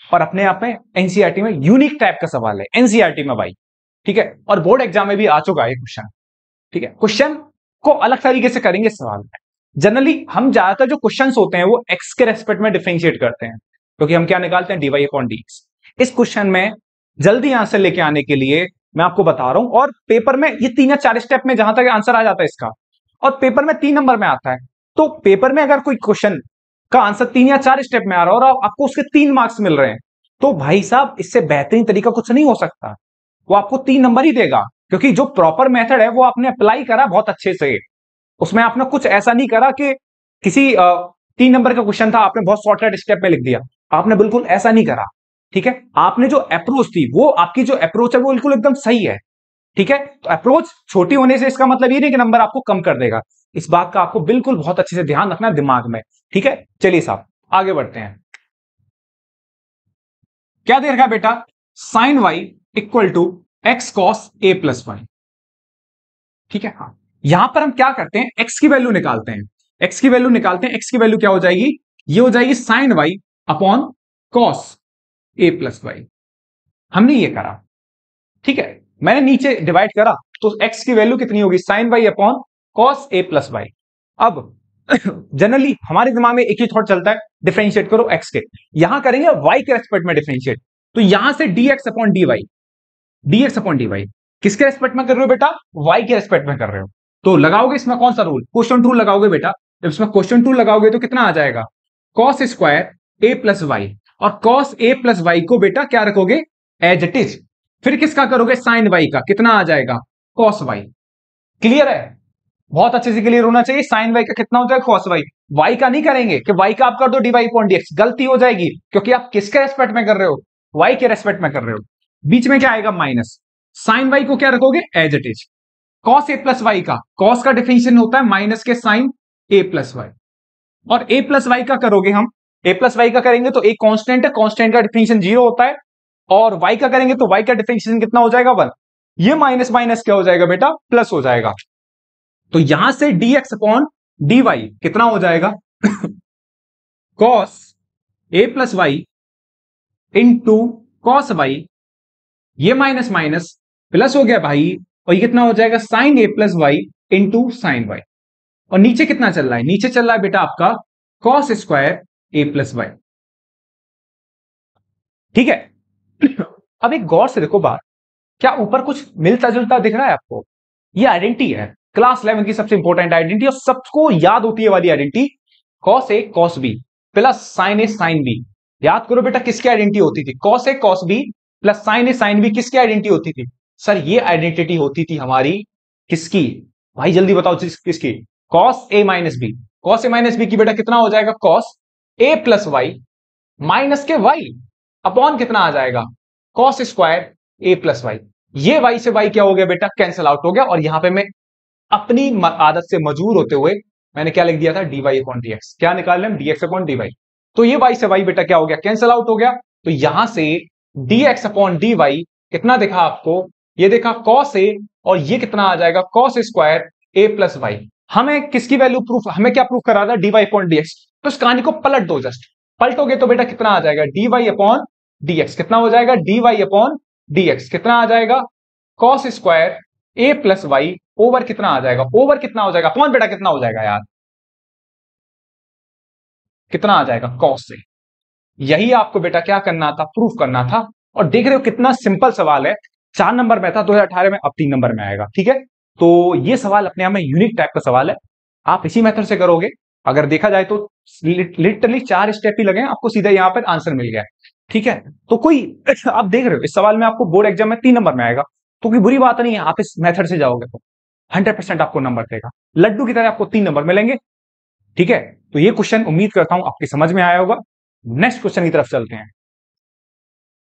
और अपने आप में एनसीईआरटी में यूनिक टाइप का सवाल है एनसीईआरटी में भाई। ठीक है, और बोर्ड एग्जाम में भी आ चुका है क्वेश्चन। ठीक है, क्वेश्चन को अलग तरीके से करेंगे सवाल में। जनरली हम ज्यादातर जो क्वेश्चंस होते हैं वो एक्स के रेस्पेक्ट में डिफरेंशिएट करते हैं, क्योंकि हम क्या निकालते हैं, dy अपॉन dx। इस क्वेश्चन में जल्दी आंसर लेके आने के लिए मैं आपको बता रहा हूं, और पेपर में ये 3 या 4 स्टेप में जहां तक आंसर आ जाता है इसका, और पेपर में 3 नंबर में आता है। तो पेपर में अगर कोई क्वेश्चन का आंसर 3 या 4 स्टेप में आ रहा है और आपको उसके 3 मार्क्स मिल रहे हैं, तो भाई साहब इससे बेहतरीन तरीका कुछ नहीं हो सकता, वो आपको 3 नंबर ही देगा, क्योंकि जो प्रॉपर मेथड है वो आपने अप्लाई करा बहुत अच्छे से। उसमें आपने कुछ ऐसा नहीं करा कि किसी 3 नंबर का क्वेश्चन था आपने बहुत शॉर्टकट स्टेप में लिख दिया, आपने बिल्कुल ऐसा नहीं करा। ठीक है, आपने जो अप्रोच थी वो आपकी जो अप्रोच है वो बिल्कुल एकदम सही है। ठीक है, तो अप्रोच छोटी होने से इसका मतलब ये नहीं कि नंबर आपको कम कर देगा, इस बात का आपको बिल्कुल बहुत अच्छे से ध्यान रखना है दिमाग में। ठीक है, चलिए साहब आगे बढ़ते हैं। क्या दे रखा है बेटा, sine y equal to X cos A plus Y. ठीक है, हाँ यहां पर हम क्या करते हैं, x की वैल्यू निकालते हैं, x की वैल्यू निकालते हैं। x की वैल्यू क्या हो जाएगी, ये हो जाएगी sign y upon cos A plus Y. हमने ये करा, ठीक है, मैंने नीचे डिवाइड करा तो x की वैल्यू कितनी होगी, sign y upon cos A plus Y. अब जनरली हमारे दिमाग में एक ही थॉट चलता है, डिफरेंशिएट करो x के, यहां करेंगे y के रेस्पेक्ट में डिफरेंशिएट। तो यहां से dx upon dy, dx upon dy किसके रेस्पेक्ट में कर रहे हो बेटा, y के रेस्पेक्ट में कर रहे हो। तो लगाओगे इसमें कौन सा रूल, क्वेश्चन टूल लगाओगे बेटा। जब इसमें क्वेश्चन टूल लगाओगे तो कितना आ जाएगा, कॉस स्क्वायर ए प्लस वाई, और कॉस ए प्लस वाई को बेटा क्या रखोगे एज इट इज, फिर किसका करोगे साइन वाई का, कितना आ जाएगा कॉस वाई। क्लियर है, बहुत अच्छे से क्लियर होना चाहिए। साइन वाई का कितना हो जाएगा कॉस वाई, वाई का नहीं करेंगे कि वाई का आप कर दो डी वाई अपॉन डीएक्स, गलती हो जाएगी, क्योंकि आप किसके रेस्पेक्ट में कर रहे हो, वाई के रेस्पेक्ट में कर रहे हो। बीच में क्या आएगा माइनस, साइन वाई को क्या रखोगे as it is, cos A plus Y का, कॉस का डिफिनेशन होता है माइनस के साइन ए प्लस वाई, और ए प्लस वाई का करोगे हम, ए प्लस वाई का करेंगे तो एक कांस्टेंट है, कांस्टेंट का डिफिनेशन 0 होता है, और वाई का करेंगे तो वाई का डिफिनेशन कितना हो जाएगा 1। ये माइनस माइनस क्या हो जाएगा बेटा, प्लस हो जाएगा। तो यहां से dx अपॉन dy कितना हो जाएगा cos a plus Y into cos Y, ये माइनस माइनस प्लस हो गया भाई, और ये कितना हो जाएगा sine a plus Y into sine Y, और नीचे कितना चल रहा है, नीचे चल रहा है बेटा आपका cos square a plus Y. ठीक है, अब एक गौर से देखो बात, क्या ऊपर कुछ मिलता जुलता दिख रहा है आपको, ये आइडेंटिटी है क्लास 11 की सबसे इंपॉर्टेंट आइडेंटिटी, और सबको याद होती है वाली identity, cos A cos B plus sign A sine B. याद करो बेटा किसकी आइडेंटिटी होती थी, cos A cos B plus sign A sine B किसकी आइडेंटिटी होती थी, सर ये आइडेंटिटी होती थी हमारी किसकी, भाई जल्दी बताओ किसकी, cos A minus B. Cos A minus B की बेटा कितना हो जाएगा, cos A plus Y minus के वाई अपॉन कितना आ जाएगा, कॉस स्क्वायर ए प्लस वाई। ये वाई से वाई क्या हो गया बेटा, कैंसिल आउट हो गया, और यहां पे मैं अपनी आदत से मजबूर होते हुए मैंने क्या लिख दिया था, dy अपॉन dx, क्या निकाल लें dx अपॉन dy। तो ये y से y बेटा क्या हो गया, कैंसल आउट हो गया। तो यहां से dx अपॉन dy कितना देखा आपको, ये देखा cos a, और ये कितना आ जाएगा cos square a plus Y. हमें किसकी वैल्यू प्रूफ, हमें क्या प्रूफ करा था, dy अपॉन dx। तो इस कहानी को पलट दो, जस्ट पलटोगे तो बेटा कितना आ जाएगा, dy अपॉन dx कितना हो जाएगा, dy अपॉन dx कितना आ जाएगा, cos square a plus Y over कितना आ जाएगा, ओवर कितना हो जाएगा, अपॉन बेटा कितना हो जाएगा यार, कितना आ जाएगा cos से। यही आपको बेटा क्या करना था, प्रूफ करना था। और देख रहे हो कितना सिंपल सवाल है, 4 नंबर में था 2018 में, अब 3 नंबर में आएगा। ठीक है, तो ये सवाल अपने आप में यूनिक टाइप का सवाल है, आप इसी मेथड से करोगे। अगर देखा जाए तो लिटरली 4 स्टेप ही लगे, आपको सीधा यहां पर आंसर मिल गया। ठीक है, तो कोई आप देख रहे हो इस सवाल में आपको बोर्ड एग्जाम में 3 नंबर में आएगा, तो कोई बुरी बात नहीं है, आप इस मेथड से जाओगे तो 100% आपको नंबर देगा, लड्डू की तरह आपको 3 नंबर मिलेंगे। ठीक है, तो ये क्वेश्चन उम्मीद करता हूं आपकी समझ में आया होगा। नेक्स्ट क्वेश्चन की तरफ चलते हैं।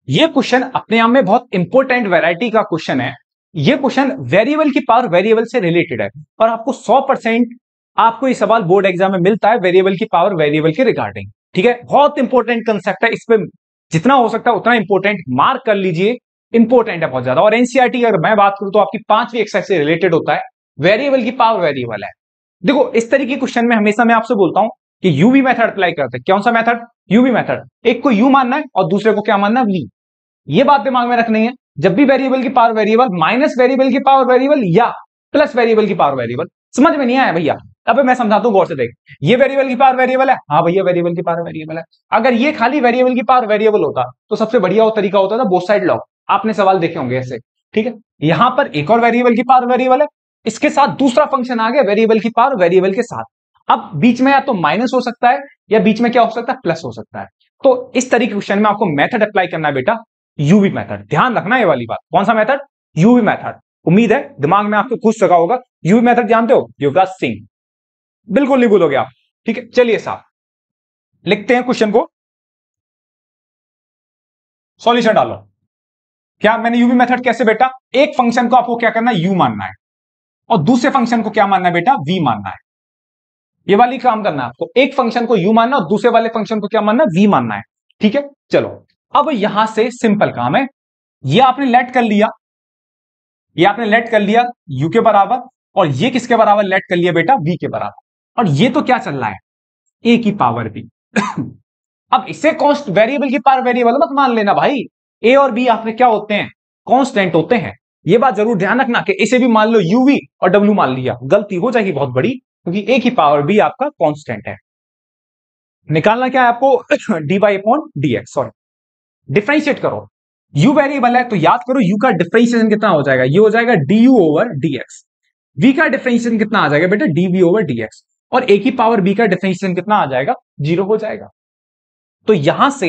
ये क्वेश्चन अपने आप में बहुत इंपॉर्टेंट वैरायटी का क्वेश्चन है। ये क्वेश्चन वेरिएबल की पावर वेरिएबल से रिलेटेड है, और आपको 100% आपको ये सवाल बोर्ड एग्जाम में मिलता है वेरिएबल की पावर वेरिएबल के रिगार्डिंग। ठीक है, बहुत इंपॉर्टेंट कंसेप्ट है, इस पे जितना हो सकता है उतना इंपॉर्टेंट मार्क कर लीजिए, इंपॉर्टेंट है बहुत ज्यादा। और एनसीईआरटी अगर मैं बात करूं तो आपकी 5वीं एक्सरसाइज से रिलेटेड होता है, वेरिएबल की पावर वेरिएबल है। देखो इस तरीके के क्वेश्चन में हमेशा मैं आपसे बोलता हूं कि यूवी मेथड अप्लाई करते हैं। कौन सा मेथड, यूवी मेथड। एक को यू मानना है और दूसरे को क्या मानना है, वी। ये बात दिमाग में रखनी है, जब भी वेरिएबल की पावर वेरिएबल, माइनस वेरिएबल की पावर वेरिएबल या प्लस वेरिएबल की पावर वेरिएबल। समझ में नहीं आया भैया, अब मैं समझाता हूं, गौर से देख। ये वेरिएबल की पावर वेरिएबल है, हाँ भैया वेरिएबल की पावर वेरिएबल है। अगर ये खाली वेरिएबल की पावर वेरिएबल होता तो सबसे बढ़िया वो तरीका होता था बोथ साइड लॉ, आपने सवाल देखे होंगे ऐसे। ठीक है, यहां पर एक और वेरिएबल की पावर वेरिएबल है, इसके साथ दूसरा फंक्शन आ गया वेरिएबल की पावर वेरिएबल के साथ। अब बीच में या तो माइनस हो सकता है या बीच में क्या हो सकता है, प्लस हो सकता है। तो इस तरीके के क्वेश्चन में आपको मेथड अप्लाई करना है बेटा, यूवी मेथड। ध्यान रखना ये वाली बात, कौन सा मेथड, यूवी मेथड। उम्मीद है दिमाग में आपको खुश सका होगा। यूवी मेथड जानते हो, युवराज सिंह, बिल्कुल नहीं भूलोगे आप। ठीक है, चलिए साहब लिखते हैं क्वेश्चन को, सॉल्यूशन डालो। क्या मैंने यूवी मेथड कैसे बेटा, एक फंक्शन को आपको क्या करना है, यू मानना है, और दूसरे फंक्शन को क्या मानना है बेटा, वी मानना है। ये वाली काम करना है आपको, एक फंक्शन को यू मानना और दूसरे वाले फंक्शन को क्या मानना है, वी मानना है। ठीक है, चलो अब यहां से सिंपल काम है, ये आपने लेट कर लिया, ये आपने लेट कर लिया यू के बराबर, और ये किसके बराबर लेट कर लिया बेटा, वी के बराबर। और ये तो क्या चल रहा है, ए की पावर बी। अब इसे कॉन्स्ट वेरिएबल की पावर वेरिएबल मत मान लेना भाई, ए और बी आपने क्या होते हैं, कांस्टेंट होते हैं। ये बात जरूर ध्यान रखना कि इसे भी मान लो यूवी और डब्ल्यू मान लिया, गलती हो जाएगी बहुत बड़ी, क्योंकि ए की पावर बी आपका कांस्टेंट है। निकालना क्या है आपको, D by upon D x, sorry differentiate करो। यू वेरिएबल है तो याद करो यू का डिफरेंशिएशन कितना हो जाएगा, ये हो जाएगा D U over D X. V का डिफरेंशिएशन कितना आ जाएगा बेटा, D V over D X. और ए की पावर बी का डिफरेंशिएशन कितना आ जाएगा, 0 हो जाएगा। तो यहां से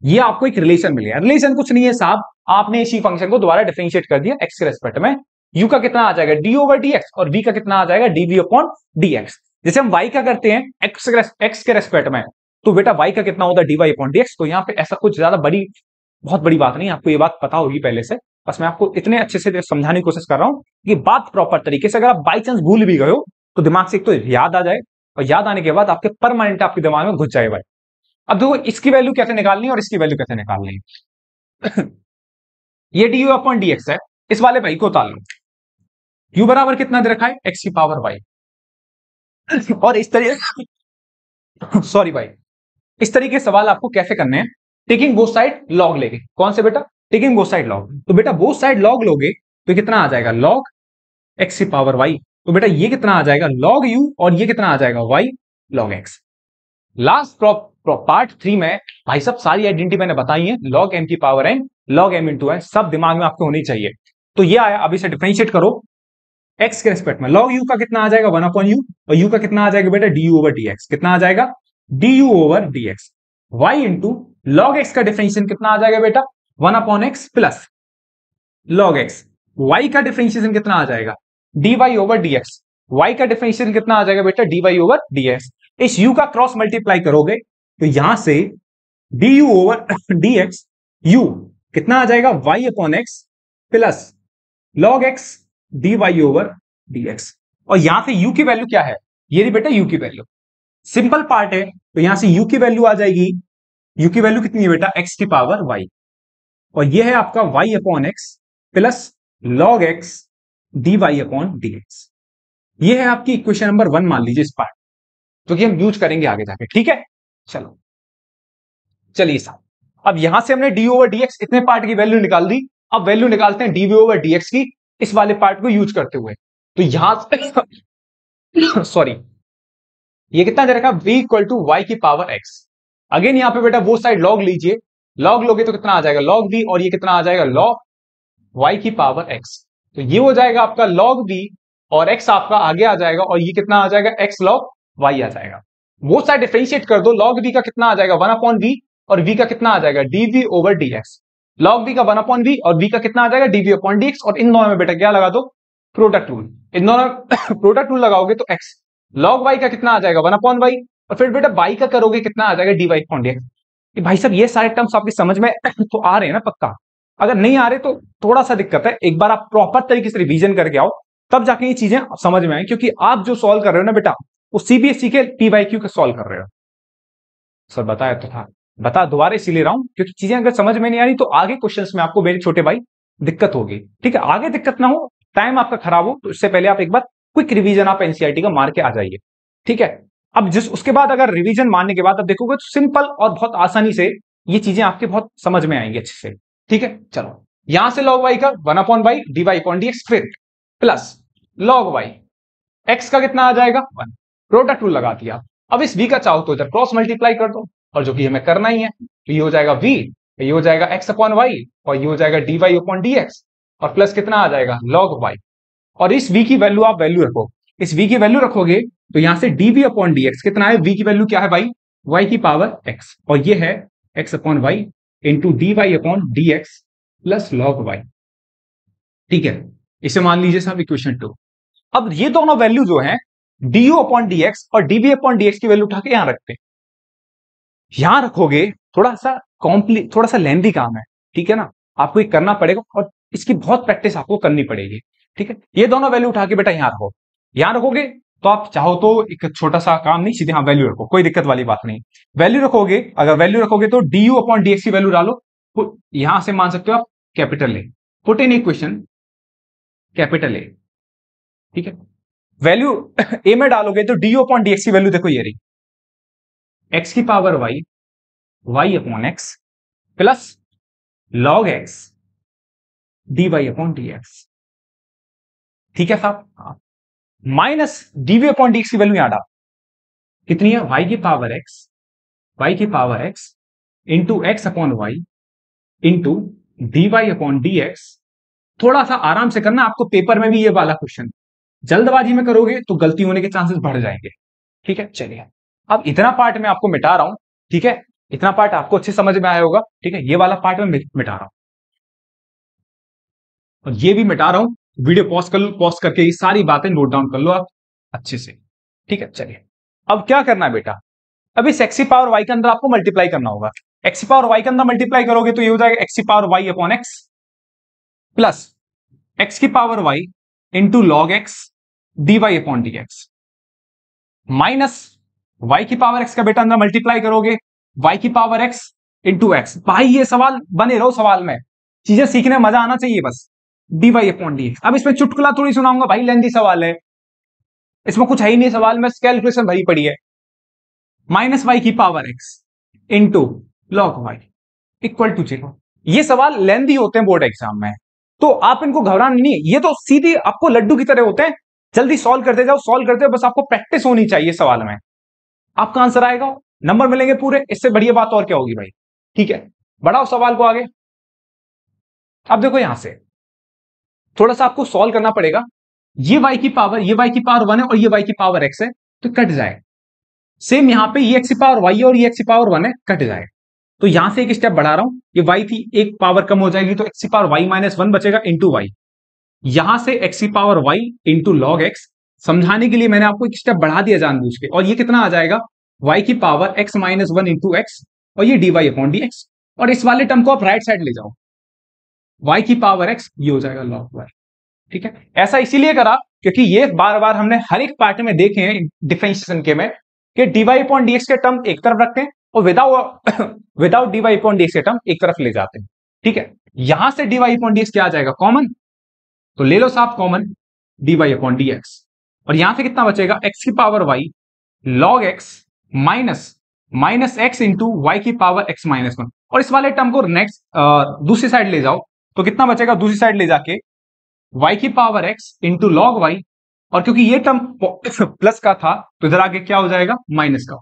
ये आपको एक रिलेशन मिल गया। रिलेशन कुछ नहीं है साहब, आपने इसी फंक्शन को दोबारा डिफरेंशिएट कर दिया एक्स के रेस्पेक्ट में। यू का कितना आ जाएगा, डी ओवर डी एक्स, और वी का कितना आ जाएगा, D V upon D X. जैसे हम वाई का करते हैं एक्स के रेस्पेक्ट में, तो बेटा वाई का कितना होता है, D Y upon D X. तो यहां पे ऐसा कुछ ज्यादा बहुत बड़ी बात नहीं, आपको ये बात पता होगी पहले से, बस मैं आपको इतने अच्छे से समझाने की कोशिश कर रहा हूं कि बात प्रॉपर तरीके से, अगर आप बाई चांस भूल भी गए हो तो दिमाग से एक तो याद आ जाए, और याद आने के बाद आपके परमानेंट आपके दिमाग में घुस जाए भाई। अब देखो इसकी वैल्यू कैसे निकालनी है और इसकी वैल्यू कैसे निकालनी है। ये D you upon D x है, इस वाले भाई को उतार लो, यू बराबर कितना दे रखा है, एक्स की पावर वाई। और इस तरीके सॉरी भाई, इस तरीके सवाल आपको कैसे करने हैं, टेकिंग बोथ साइड लॉग लेके। कौन से बेटा, टेकिंग बोथ साइड लॉग। तो बेटा बोथ साइड लॉग लोगे तो कितना आ जाएगा, लॉग एक्स की पावर वाई। तो बेटा ये कितना आ जाएगा, लॉग यू, और ये कितना आ जाएगा, Y log X. Last part 3 में भाई सब सारी आइडेंटिटी मैंने बताई है, लॉग एम की power N, log M into N, सब दिमाग में आपको होनी चाहिए। तो ये आया, अब इसे डिफरेंशिएट करो एक्स के रेस्पेक्ट में। लॉग यू का कितना आ जाएगा, 1 अपॉन यू, और यू का कितना आ जाएगा बेटा, D U over D X. कितना आ जाएगा, D U over D X. Y into log X का डिफरेंशिएशन कितना आ जाएगा बेटा, 1 upon x plus log X. Y का डिफरेंशिएशन कितना आ जाएगा, D Y over D X. Y का डिफरेंशिएशन कितना आ जाएगा बेटा, D Y over D X. इस u का क्रॉस मल्टीप्लाई करोगे तो यहां से D U over D x, you कितना आ जाएगा, y upon x plus log X D Y over D X. और यहां से u की वैल्यू क्या है, ये रही बेटा u की वैल्यू। सिंपल पार्ट है, तो यहां से u की वैल्यू आ जाएगी। u की वैल्यू कितनी है बेटा, x की पावर y, और ये है आपका y upon x plus log x dy upon dx। ये है आपकी इक्वेशन नंबर 1 मान लीजिए इस पार्ट, जो कि हम यूज करेंगे आगे जाके। ठीक है, चलो चलिए साहब, अब यहां से हमने डी ओवर डी एक्स इतने पार्ट की वैल्यू निकाल दी। अब वैल्यू निकालते हैं डी ओवर डी एक्स की इस वाले पार्ट को यूज करते हुए। तो यहां से सॉरी, ये कितना दे रखा, v इक्वल टू वाई की पावर x। अगेन यहां पे बेटा वो साइड लॉग लीजिए, लॉग लोगे तो कितना आ जाएगा लॉग v, और ये कितना आ जाएगा लॉग y की पावर x। तो ये हो जाएगा आपका log v, और x आपका आगे आ जाएगा, और ये कितना आ जाएगा x log y आ जाएगा। वो साइड डिफरेंशिएट कर दो, log v का कितना आ जाएगा 1 अपॉन v, और v का कितना आ जाएगा dv over dx। log v का 1 अपॉन v और v का कितना आ जाएगा dv अपॉन dx, और इन दोनों में बेटा क्या लगा दो, प्रोडक्ट रूल। इन दोनों प्रोडक्ट रूल लगाओगे तो x log y का कितना आ जाएगा 1 अपॉन y, और फिर बेटा y का करोगे कितना आ जाएगा dy अपॉन dx। भाई साहब ये सारे टर्म्स आपकी समझ में तो आ रहे हैं ना पक्का? अगर नहीं आ रहे तो थोड़ा सा दिक्कत है, एक बार आप प्रॉपर तरीके से रिवीजन करके आओ, तब जाके ये चीजें समझ में आए। क्योंकि आप जो सॉल्व कर रहे हो ना बेटा, वो सीबीएसई के पीवाईक्यू के सॉल्व कर रहे हो। सर बताया तो था, बता दोबारा इसीलिए रहा हूं क्योंकि चीजें अगर समझ में नहीं आ रही तो आगे क्वेश्चंस में आपको मेरे छोटे भाई दिक्कत होगी। ठीक है, आगे दिक्कत ना हो, टाइम आपका खराब हो, तो इससे पहले आप एक बार क्विक रिवीजन आप एनसीईआरटी का मार के आ जाइए। ठीक है, अब उसके बाद अगर रिवीजन मारने के बाद अब देखोगे तो सिंपल और बहुत आसानी से ये चीजें आपके बहुत समझ में आएंगी अच्छे से। ठीक है, चलो यहां से log y का 1 upon Y dy upon dx, फिर प्लस log y x का कितना आ जाएगा 1, प्रोडक्ट रूल लगा दिया। अब इस v का चाहो तो इधर क्रॉस मल्टीप्लाई कर दो, और जो कि हमें करना ही है, तो ये हो जाएगा v, ये हो जाएगा x अपॉन वाई, और ये हो जाएगा dy अपॉन dx, और प्लस कितना आ जाएगा log y। और इस v की वैल्यू आप वैल्यू रखो, इस v की वैल्यू रखोगे तो यहां से dv अपॉन dx कितना है, v की वैल्यू क्या है भाई y की पावर x, और ये है x upon Y into dy upon dx plus log y। ठीक है, इसे मान लीजिए साहब इक्वेशन 2। अब ये दोनों वैल्यू जो है du अपॉन dx और dv अपॉन dx की वैल्यू उठा के यहां रखते हैं। यहां रखोगे थोड़ा सा लेंदी काम है, ठीक है ना, आपको ये करना पड़ेगा और इसकी बहुत प्रैक्टिस आपको करनी पड़ेगी। ठीक है, ये दोनों वैल्यू उठा के बेटा यहां रखो, यहां रखोगे तो आप चाहो तो एक छोटा सा काम नहीं, सीधे हाँ वैल्यू रखो, कोई दिक्कत वाली बात नहीं। वैल्यू रखोगे, अगर वैल्यू रखोगे तो du अपॉन dx की वैल्यू डालो, यहां से मान सकते हो आप capital A, put in equation capital A. ठीक है, वैल्यू ए में डालोगे तो du अपॉन dx की वैल्यू देखो ये रही, x की power y, y upon x plus log x dy upon dx। ठीक है साहब, माइनस dv अपॉन dx की वैल्यू यहां डाल, कितनी है y की पावर x, y की power x into X upon Y into dy upon dx। थोड़ा सा आराम से करना, आपको पेपर में भी ये वाला क्वेश्चन, जल्दबाजी में करोगे तो गलती होने के चांसेस बढ़ जाएंगे। ठीक है, चलिए अब इतना पार्ट मैं आपको मिटा रहा हूं। ठीक है, इतना पार्ट आपको अच्छे समझ में आया होगा। ठीक है, ये वाला पार्ट मैं मिटा रहा हूं, और ये भी मिटा रहा हूं। वीडियो पॉज कर लो, पॉज करके ये सारी बातें नोट डाउन कर लो आप अच्छे से। ठीक है, चलिए अब क्या करना है बेटा, अब इस एक्स की पावर वाई के अंदर आपको मल्टीप्लाई करना होगा। एक्स की पावर वाई के अंदर मल्टीप्लाई करोगे तो ये हो जाएगा एक्स की power y upon x plus x की power y into log x dy upon dx, minus y की पावर x का बेटा अंदर मल्टीप्लाई करोगे y की पावर x इंटू एक्स। भाई ये सवाल बने रहो, सवाल में चीजें सीखने में मजा आना चाहिए बस, dy अपॉन dx। अब इसमें चुटकुला थोड़ी सुनाऊंगा भाई, लेंदी सवाल है, इसमें कुछ है ही नहीं सवाल में, कैलकुलेशन भरी पड़ी है। माइनस y की power x into log y equal to 0। ये सवाल लेंदी होते हैं बोर्ड एग्जाम में, तो आप इनको घबराना नहीं, ये तो सीधे आपको लड्डू की तरह होते हैं, जल्दी सॉल्व करते जाओ, सॉल्व करते जाओ, बस आपको प्रैक्टिस होनी चाहिए सवाल में, आपका आंसर आएगा, नंबर मिलेंगे पूरे, इससे बढ़िया बात और क्या होगी भाई। ठीक है, बढ़ाओ सवाल को आगे। अब देखो यहां से थोड़ा सा आपको सॉल्व करना पड़ेगा, ये y की पावर 1 है और ये y की पावर x है, तो कट जाए। सेम यहां पे ये x की पावर y और ये x की पावर 1 है, कट जाए। तो यहां से एक स्टेप बढ़ा रहा हूं, ये y थी, एक पावर कम हो जाएगी तो x की पावर y माइनस 1 बचेगा इंटू वाई, यहां से x की power y into log x। समझाने के लिए मैंने आपको एक स्टेप बढ़ा दिया जानबूझ के, और ये कितना आ जाएगा y की power x minus 1 into x, और ये dy अपॉन dx, और इस वाले टर्म को आप राइट साइड ले जाओ, y की पावर x, ये हो जाएगा लॉग y। ठीक है, ऐसा इसीलिए करा क्योंकि ये बार बार हमने हर एक पार्ट में देखे हैं डिफरेंशिएशन के में, कि dy अपॉन dx के टर्म एक तरफ रखते हैं और विदाउट dy अपॉन dx के टर्म एक तरफ ले जाते हैं। ठीक है, यहां से dy अपॉन dx क्या आ जाएगा, कॉमन, तो ले लो साहब कॉमन dy अपॉन dx, और यहां से कितना बचेगा, x की power y log x minus x into Y की पावर x माइनस 1, और इस वाले टर्म को नेक्स्ट दूसरी साइड ले जाओ तो कितना बचेगा, दूसरी साइड ले जाके y की power x into log Y, और क्योंकि ये टर्म प्लस का था तो इधर आके क्या हो जाएगा, माइनस का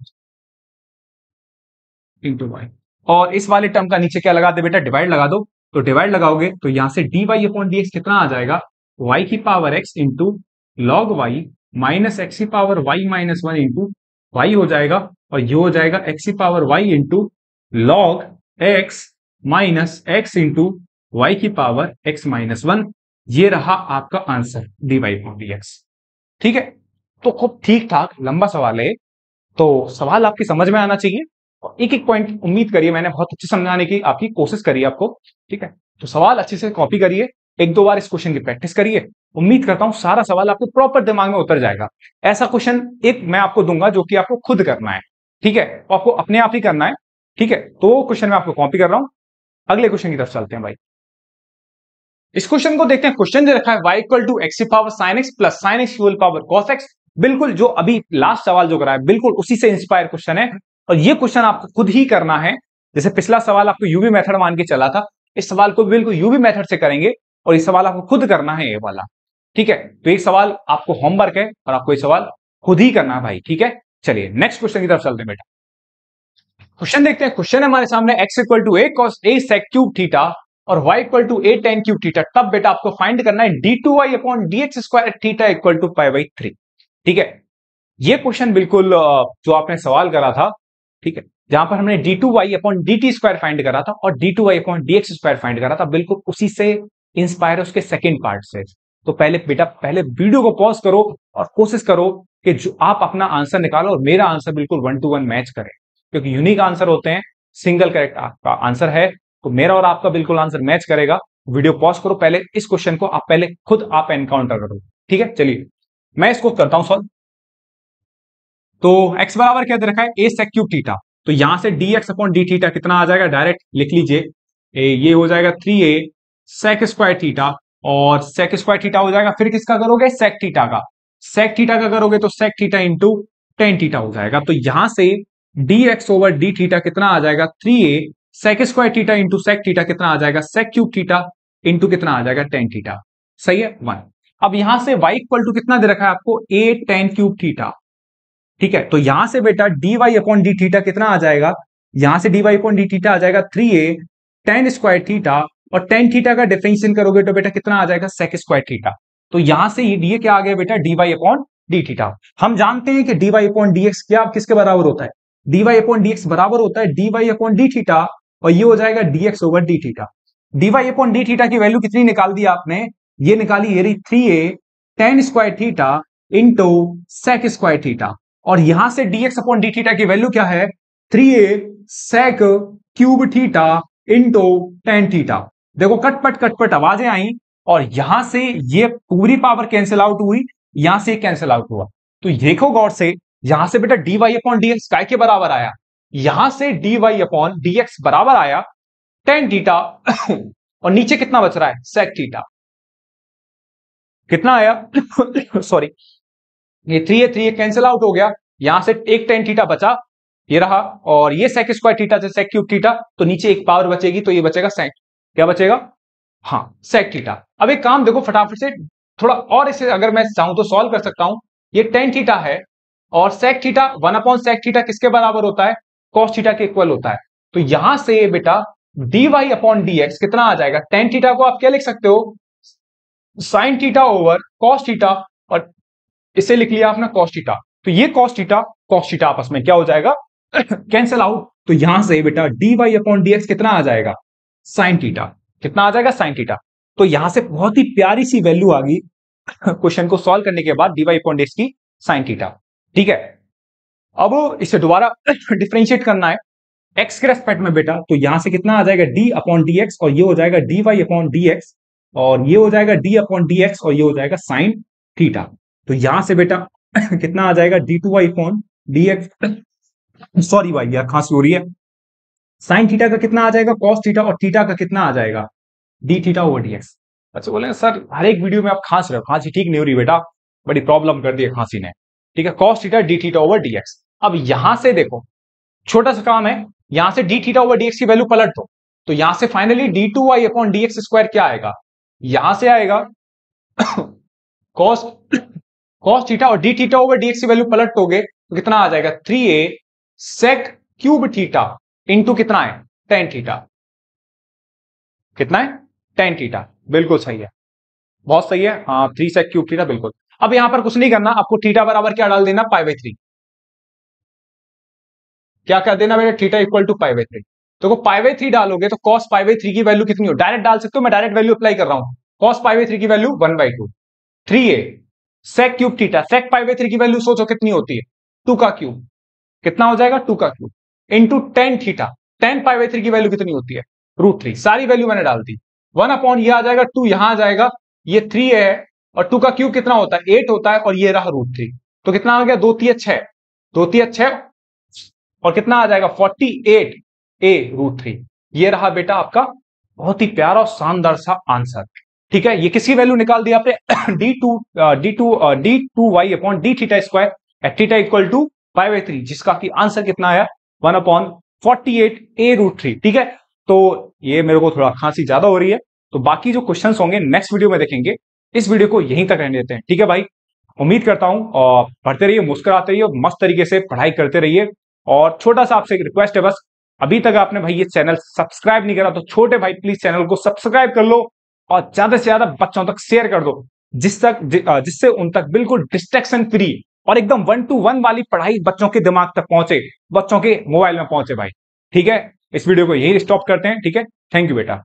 इंटू वाई, और इस वाले टर्म का नीचे क्या लगा दे बेटा, डिवाइड लगा दो, तो डिवाइड लगाओगे तो यहां से dy अपॉन dx कितना आ जाएगा, y की power x into log Y minus x की power y minus 1 into Y हो जाएगा, और ये हो जाएगा x की power y into log x minus x into Y की पावर x माइनस 1। ये रहा आपका आंसर dy अपॉन dx। ठीक है, तो खूब ठीक ठाक लंबा सवाल है, तो सवाल आपकी समझ में आना चाहिए, और एक एक पॉइंट उम्मीद करिए मैंने बहुत अच्छे समझाने की आपकी कोशिश करी है आपको। ठीक है, तो सवाल अच्छे से कॉपी करिए, एक दो बार इस क्वेश्चन की प्रैक्टिस करिए, उम्मीद करता हूं सारा सवाल आपको प्रॉपर दिमाग में उतर जाएगा। ऐसा क्वेश्चन एक मैं आपको दूंगा जो कि आपको खुद करना है, ठीक है, तो आपको अपने आप ही करना है। ठीक है, तो क्वेश्चन मैं आपको कॉपी कर रहा हूं, अगले क्वेश्चन की तरफ चलते हैं भाई। इस क्वेश्चन को देखते हैं, क्वेश्चन दे रखा है y इक्वल टू एक्स की power sine x plus sine x की पावर कॉस एक्स। बिल्कुल जो अभी लास्ट सवाल जो करा है बिल्कुल उसी से इंस्पायर क्वेश्चन है, और ये क्वेश्चन आपको खुद ही करना है। जैसे पिछला सवाल आपको यूवी मेथड मान के चला था, इस सवाल को बिल्कुल यूवी मेथड से करेंगे, और ये सवाल आपको खुद करना है ये वाला। ठीक है, तो एक सवाल आपको होमवर्क है और आपको ये सवाल खुद ही करना है भाई। ठीक है, चलिए नेक्स्ट क्वेश्चन की तरफ चलते हैं बेटा। क्वेश्चन देखते हैं, क्वेश्चन है हमारे सामने x equal to A cos A sec cube theta और y equal to A tan cube theta, तब बेटा आपको फाइंड करना है d2y upon dx square theta equal to pi by 3। ठीक है, ये क्वेश्चन बिल्कुल जो आपने सवाल करा था, ठीक है, जहां पर हमने d2y upon dt square find करा था और d2y upon dx square find करा था, बिल्कुल उसी से इंस्पायर उसके सेकेंड पार्ट से। तो पहले बेटा पहले वीडियो को पॉज करो और कोशिश करो कि जो आप अपना आंसर निकालो और मेरा आंसर बिल्कुल 1 to 1 मैच करे, क्योंकि यूनिक आंसर होते हैं, सिंगल करेक्ट आपका आंसर है, तो मेरा और आपका बिल्कुल आंसर मैच करेगा। वीडियो पॉज करो, पहले इस क्वेश्चन को आप पहले खुद आप एनकाउंटर करो। ठीक है, चलिए मैं इसको करता हूं सॉल्व। तो x बराबर क्या दे रखा है, a sec क्यूब थीटा, तो यहां से dx अपॉन डी थीटा कितना आ जाएगा, डायरेक्ट लिख लीजिए, ये हो जाएगा 3a sec स्क्वायर थीटा, और sec स्क्वायर थीटा हो जाएगा, फिर किसका करोगे, sec थीटा का, sec थीटा का करोगे तो sec theta into tan theta हो जाएगा। तो यहां से dx ओवर डी थीटा कितना आ जाएगा, 3a sec square theta into sec theta कितना आ जाएगा, sec क्यूब थीटा इंटू कितना आ जाएगा, टेन थीटा। सही है, 1। अब यहां से y इक्वल टू कितना दे रखा है आपको, a टेन क्यूब थीटा। ठीक है, तो यहां से बेटा dy अपॉन डी थीटा कितना आ जाएगा, यहां से dy अपॉन डी थीटा आ जाएगा 3a टेन स्क्वायर थीटा, और टेन थीटा का डिफरेंशिएशन करोगे तो बेटा कितना आ जाएगा, सेक स्क्वायर थीटा। तो यहां से ये क्या आ गया बेटा, dy अपॉन डी थीटा। हम जानते हैं कि dy अपॉन dx क्या किसके बराबर होता है, dy अपॉन dx बराबर होता है dy अपॉन डी थीटा, और ये हो जाएगा dx over D theta. dy upon D theta की वैल्यू कितनी निकाल दी आपने, ये निकाली ये रही 3a tan square theta into sec square theta, और यहां से dx अपॉन डी थीटा की वैल्यू क्या है, 3a sec cube theta into tan theta. देखो कटपट आवाजें आई, और यहां से ये पूरी पावर कैंसिल आउट हुई, यहां से कैंसिल आउट हुआ। तो देखो गौर से, यहां से बेटा dy अपॉन dx काय के बराबर आया, यहां से dy अपॉन dx बराबर आया टेन थीटा और नीचे कितना बच रहा है, sec थीटा। कितना आया सॉरी, ये 3a कैंसिल आउट हो गया, यहां से एक टेन थीटा बचा, ये रहा, और ये सेक स्क्वायर थीटा से सेक क्यूब थीटा, तो नीचे एक पावर बचेगी, तो ये बचेगा सेक, क्या बचेगा, हाँ सेक थीटा। अब एक काम देखो फटाफट से, थोड़ा और इसे अगर मैं चाहूं तो सॉल्व कर सकता हूं। ये टेन थीटा है और sec theta 1 upon sec theta किसके बराबर होता है, कॉस थीटा के इक्वल होता है। तो यहां से बेटा dy अपॉन dx कितना आ जाएगा, टेन थीटा को आप क्या लिख सकते हो, sine theta over cos theta, और इसे लिख लिया आपने कॉस थीटा। तो ये कॉस थीटा आपस में क्या हो जाएगा, कैंसिल आउट। तो यहां से बेटा dy अपॉन dx कितना आ जाएगा, साइन थीटा, कितना आ जाएगा, साइन थीटा। तो यहां से बहुत ही प्यारी सी वैल्यू आ गई क्वेश्चन को सॉल्व करने के बाद, dy अपॉन dx की साइन थीटा। ठीक है, अब इसे दोबारा डिफरेंशिएट करना है x के रेस्पेक्ट में बेटा, तो यहां से कितना आ जाएगा, d अपॉन dx, और ये हो जाएगा dy अपॉन dx, और ये हो जाएगा d अपॉन dx, और ये हो जाएगा साइन थीटा। तो यहां से बेटा कितना आ जाएगा, d2y अपॉन dx, सॉरी भाई यार खांसी हो रही है, साइन थीटा का कितना आ जाएगा कॉस थीटा, और थीटा का कितना आ जाएगा डी थीटा ओवर डीएक्स। अच्छा बोले सर हर एक वीडियो में आप खांस रहे हो, खांसी ठीक नहीं हो रही बेटा, बड़ी प्रॉब्लम कर दी है खांसी ने। ठीक है, cos theta D theta over D X. अब यहां से देखो छोटा सा काम है, यहां से डी थीटा ओवर डीएक्स की वैल्यू पलट दो, तो यहां से finally D two Y upon D X square क्या आएगा, यहां से आएगा कॉस कॉस थीटा, और डी थीटा ओवर डीएक्स की वैल्यू पलट दोगे तो कितना आ जाएगा 3a sec cube theta into कितना है टेन थीटा, कितना है टेन थीटा, बिल्कुल सही है, बहुत सही है, हाँ 3 सेक क्यूब थीटा बिल्कुल। अब यहां पर कुछ नहीं करना, आपको थीटा बराबर क्या डाल देना पाई बाई थ्री, क्या कर देना बेटा theta equal to pi by three. तो पाई बाई थ्री डालोगे तो कॉस पाई बाई थ्री की वैल्यू कितनी हो, डायरेक्ट डाल सकते हो, मैं डायरेक्ट वैल्यू अप्लाई कर रहा हूं, कॉस पाई बाई थ्री की value 1/2, 3a sec cube theta, sec pi by three की वैल्यू सोचो कितनी होती है 2 का क्यूब, कितना हो जाएगा 2 का cube into tan theta, ten pi by three की वैल्यू कितनी होती है √3, सारी वैल्यू मैंने डाल दी, 1 अपॉन ये आ जाएगा 2, यहां आ जाएगा ये 3 है, और 2 का क्यूब कितना होता है 8 होता है, और ये रहा √3, तो कितना आ गया 2 3 6, 2 3 6, और कितना आ जाएगा 48a√3, ये रहा बेटा आपका बहुत ही प्यारा और शानदार सा आंसर। ठीक है, ये किसकी वैल्यू निकाल दी आपने D two Y upon D theta square at theta equal to pi by three, जिसका की आंसर कितना आया 1/48a√3। ठीक है, तो ये मेरे को थोड़ा खांसी ज्यादा हो रही है, तो बाकी जो क्वेश्चंस होंगे नेक्स्ट वीडियो में देखेंगे, इस वीडियो को यहीं तक रहने देते हैं। ठीक है भाई, उम्मीद करता हूं और पढ़ते रहिए, मुस्कुराते रहिए, मस्त तरीके से पढ़ाई करते रहिए, और छोटा सा आपसे एक रिक्वेस्ट है बस, अभी तक आपने भाई ये चैनल सब्सक्राइब नहीं करा तो छोटे भाई प्लीज चैनल को सब्सक्राइब कर लो, और ज्यादा से ज्यादा बच्चों तक शेयर कर दो, जिससे उन तक बिल्कुल डिस्ट्रैक्शन फ्री और एकदम 1-to-1 वाली पढ़ाई बच्चों के दिमाग तक पहुंचे, बच्चों के मोबाइल में पहुंचे भाई। ठीक है, इस वीडियो को यही स्टॉप करते हैं। ठीक है, थैंक यू बेटा।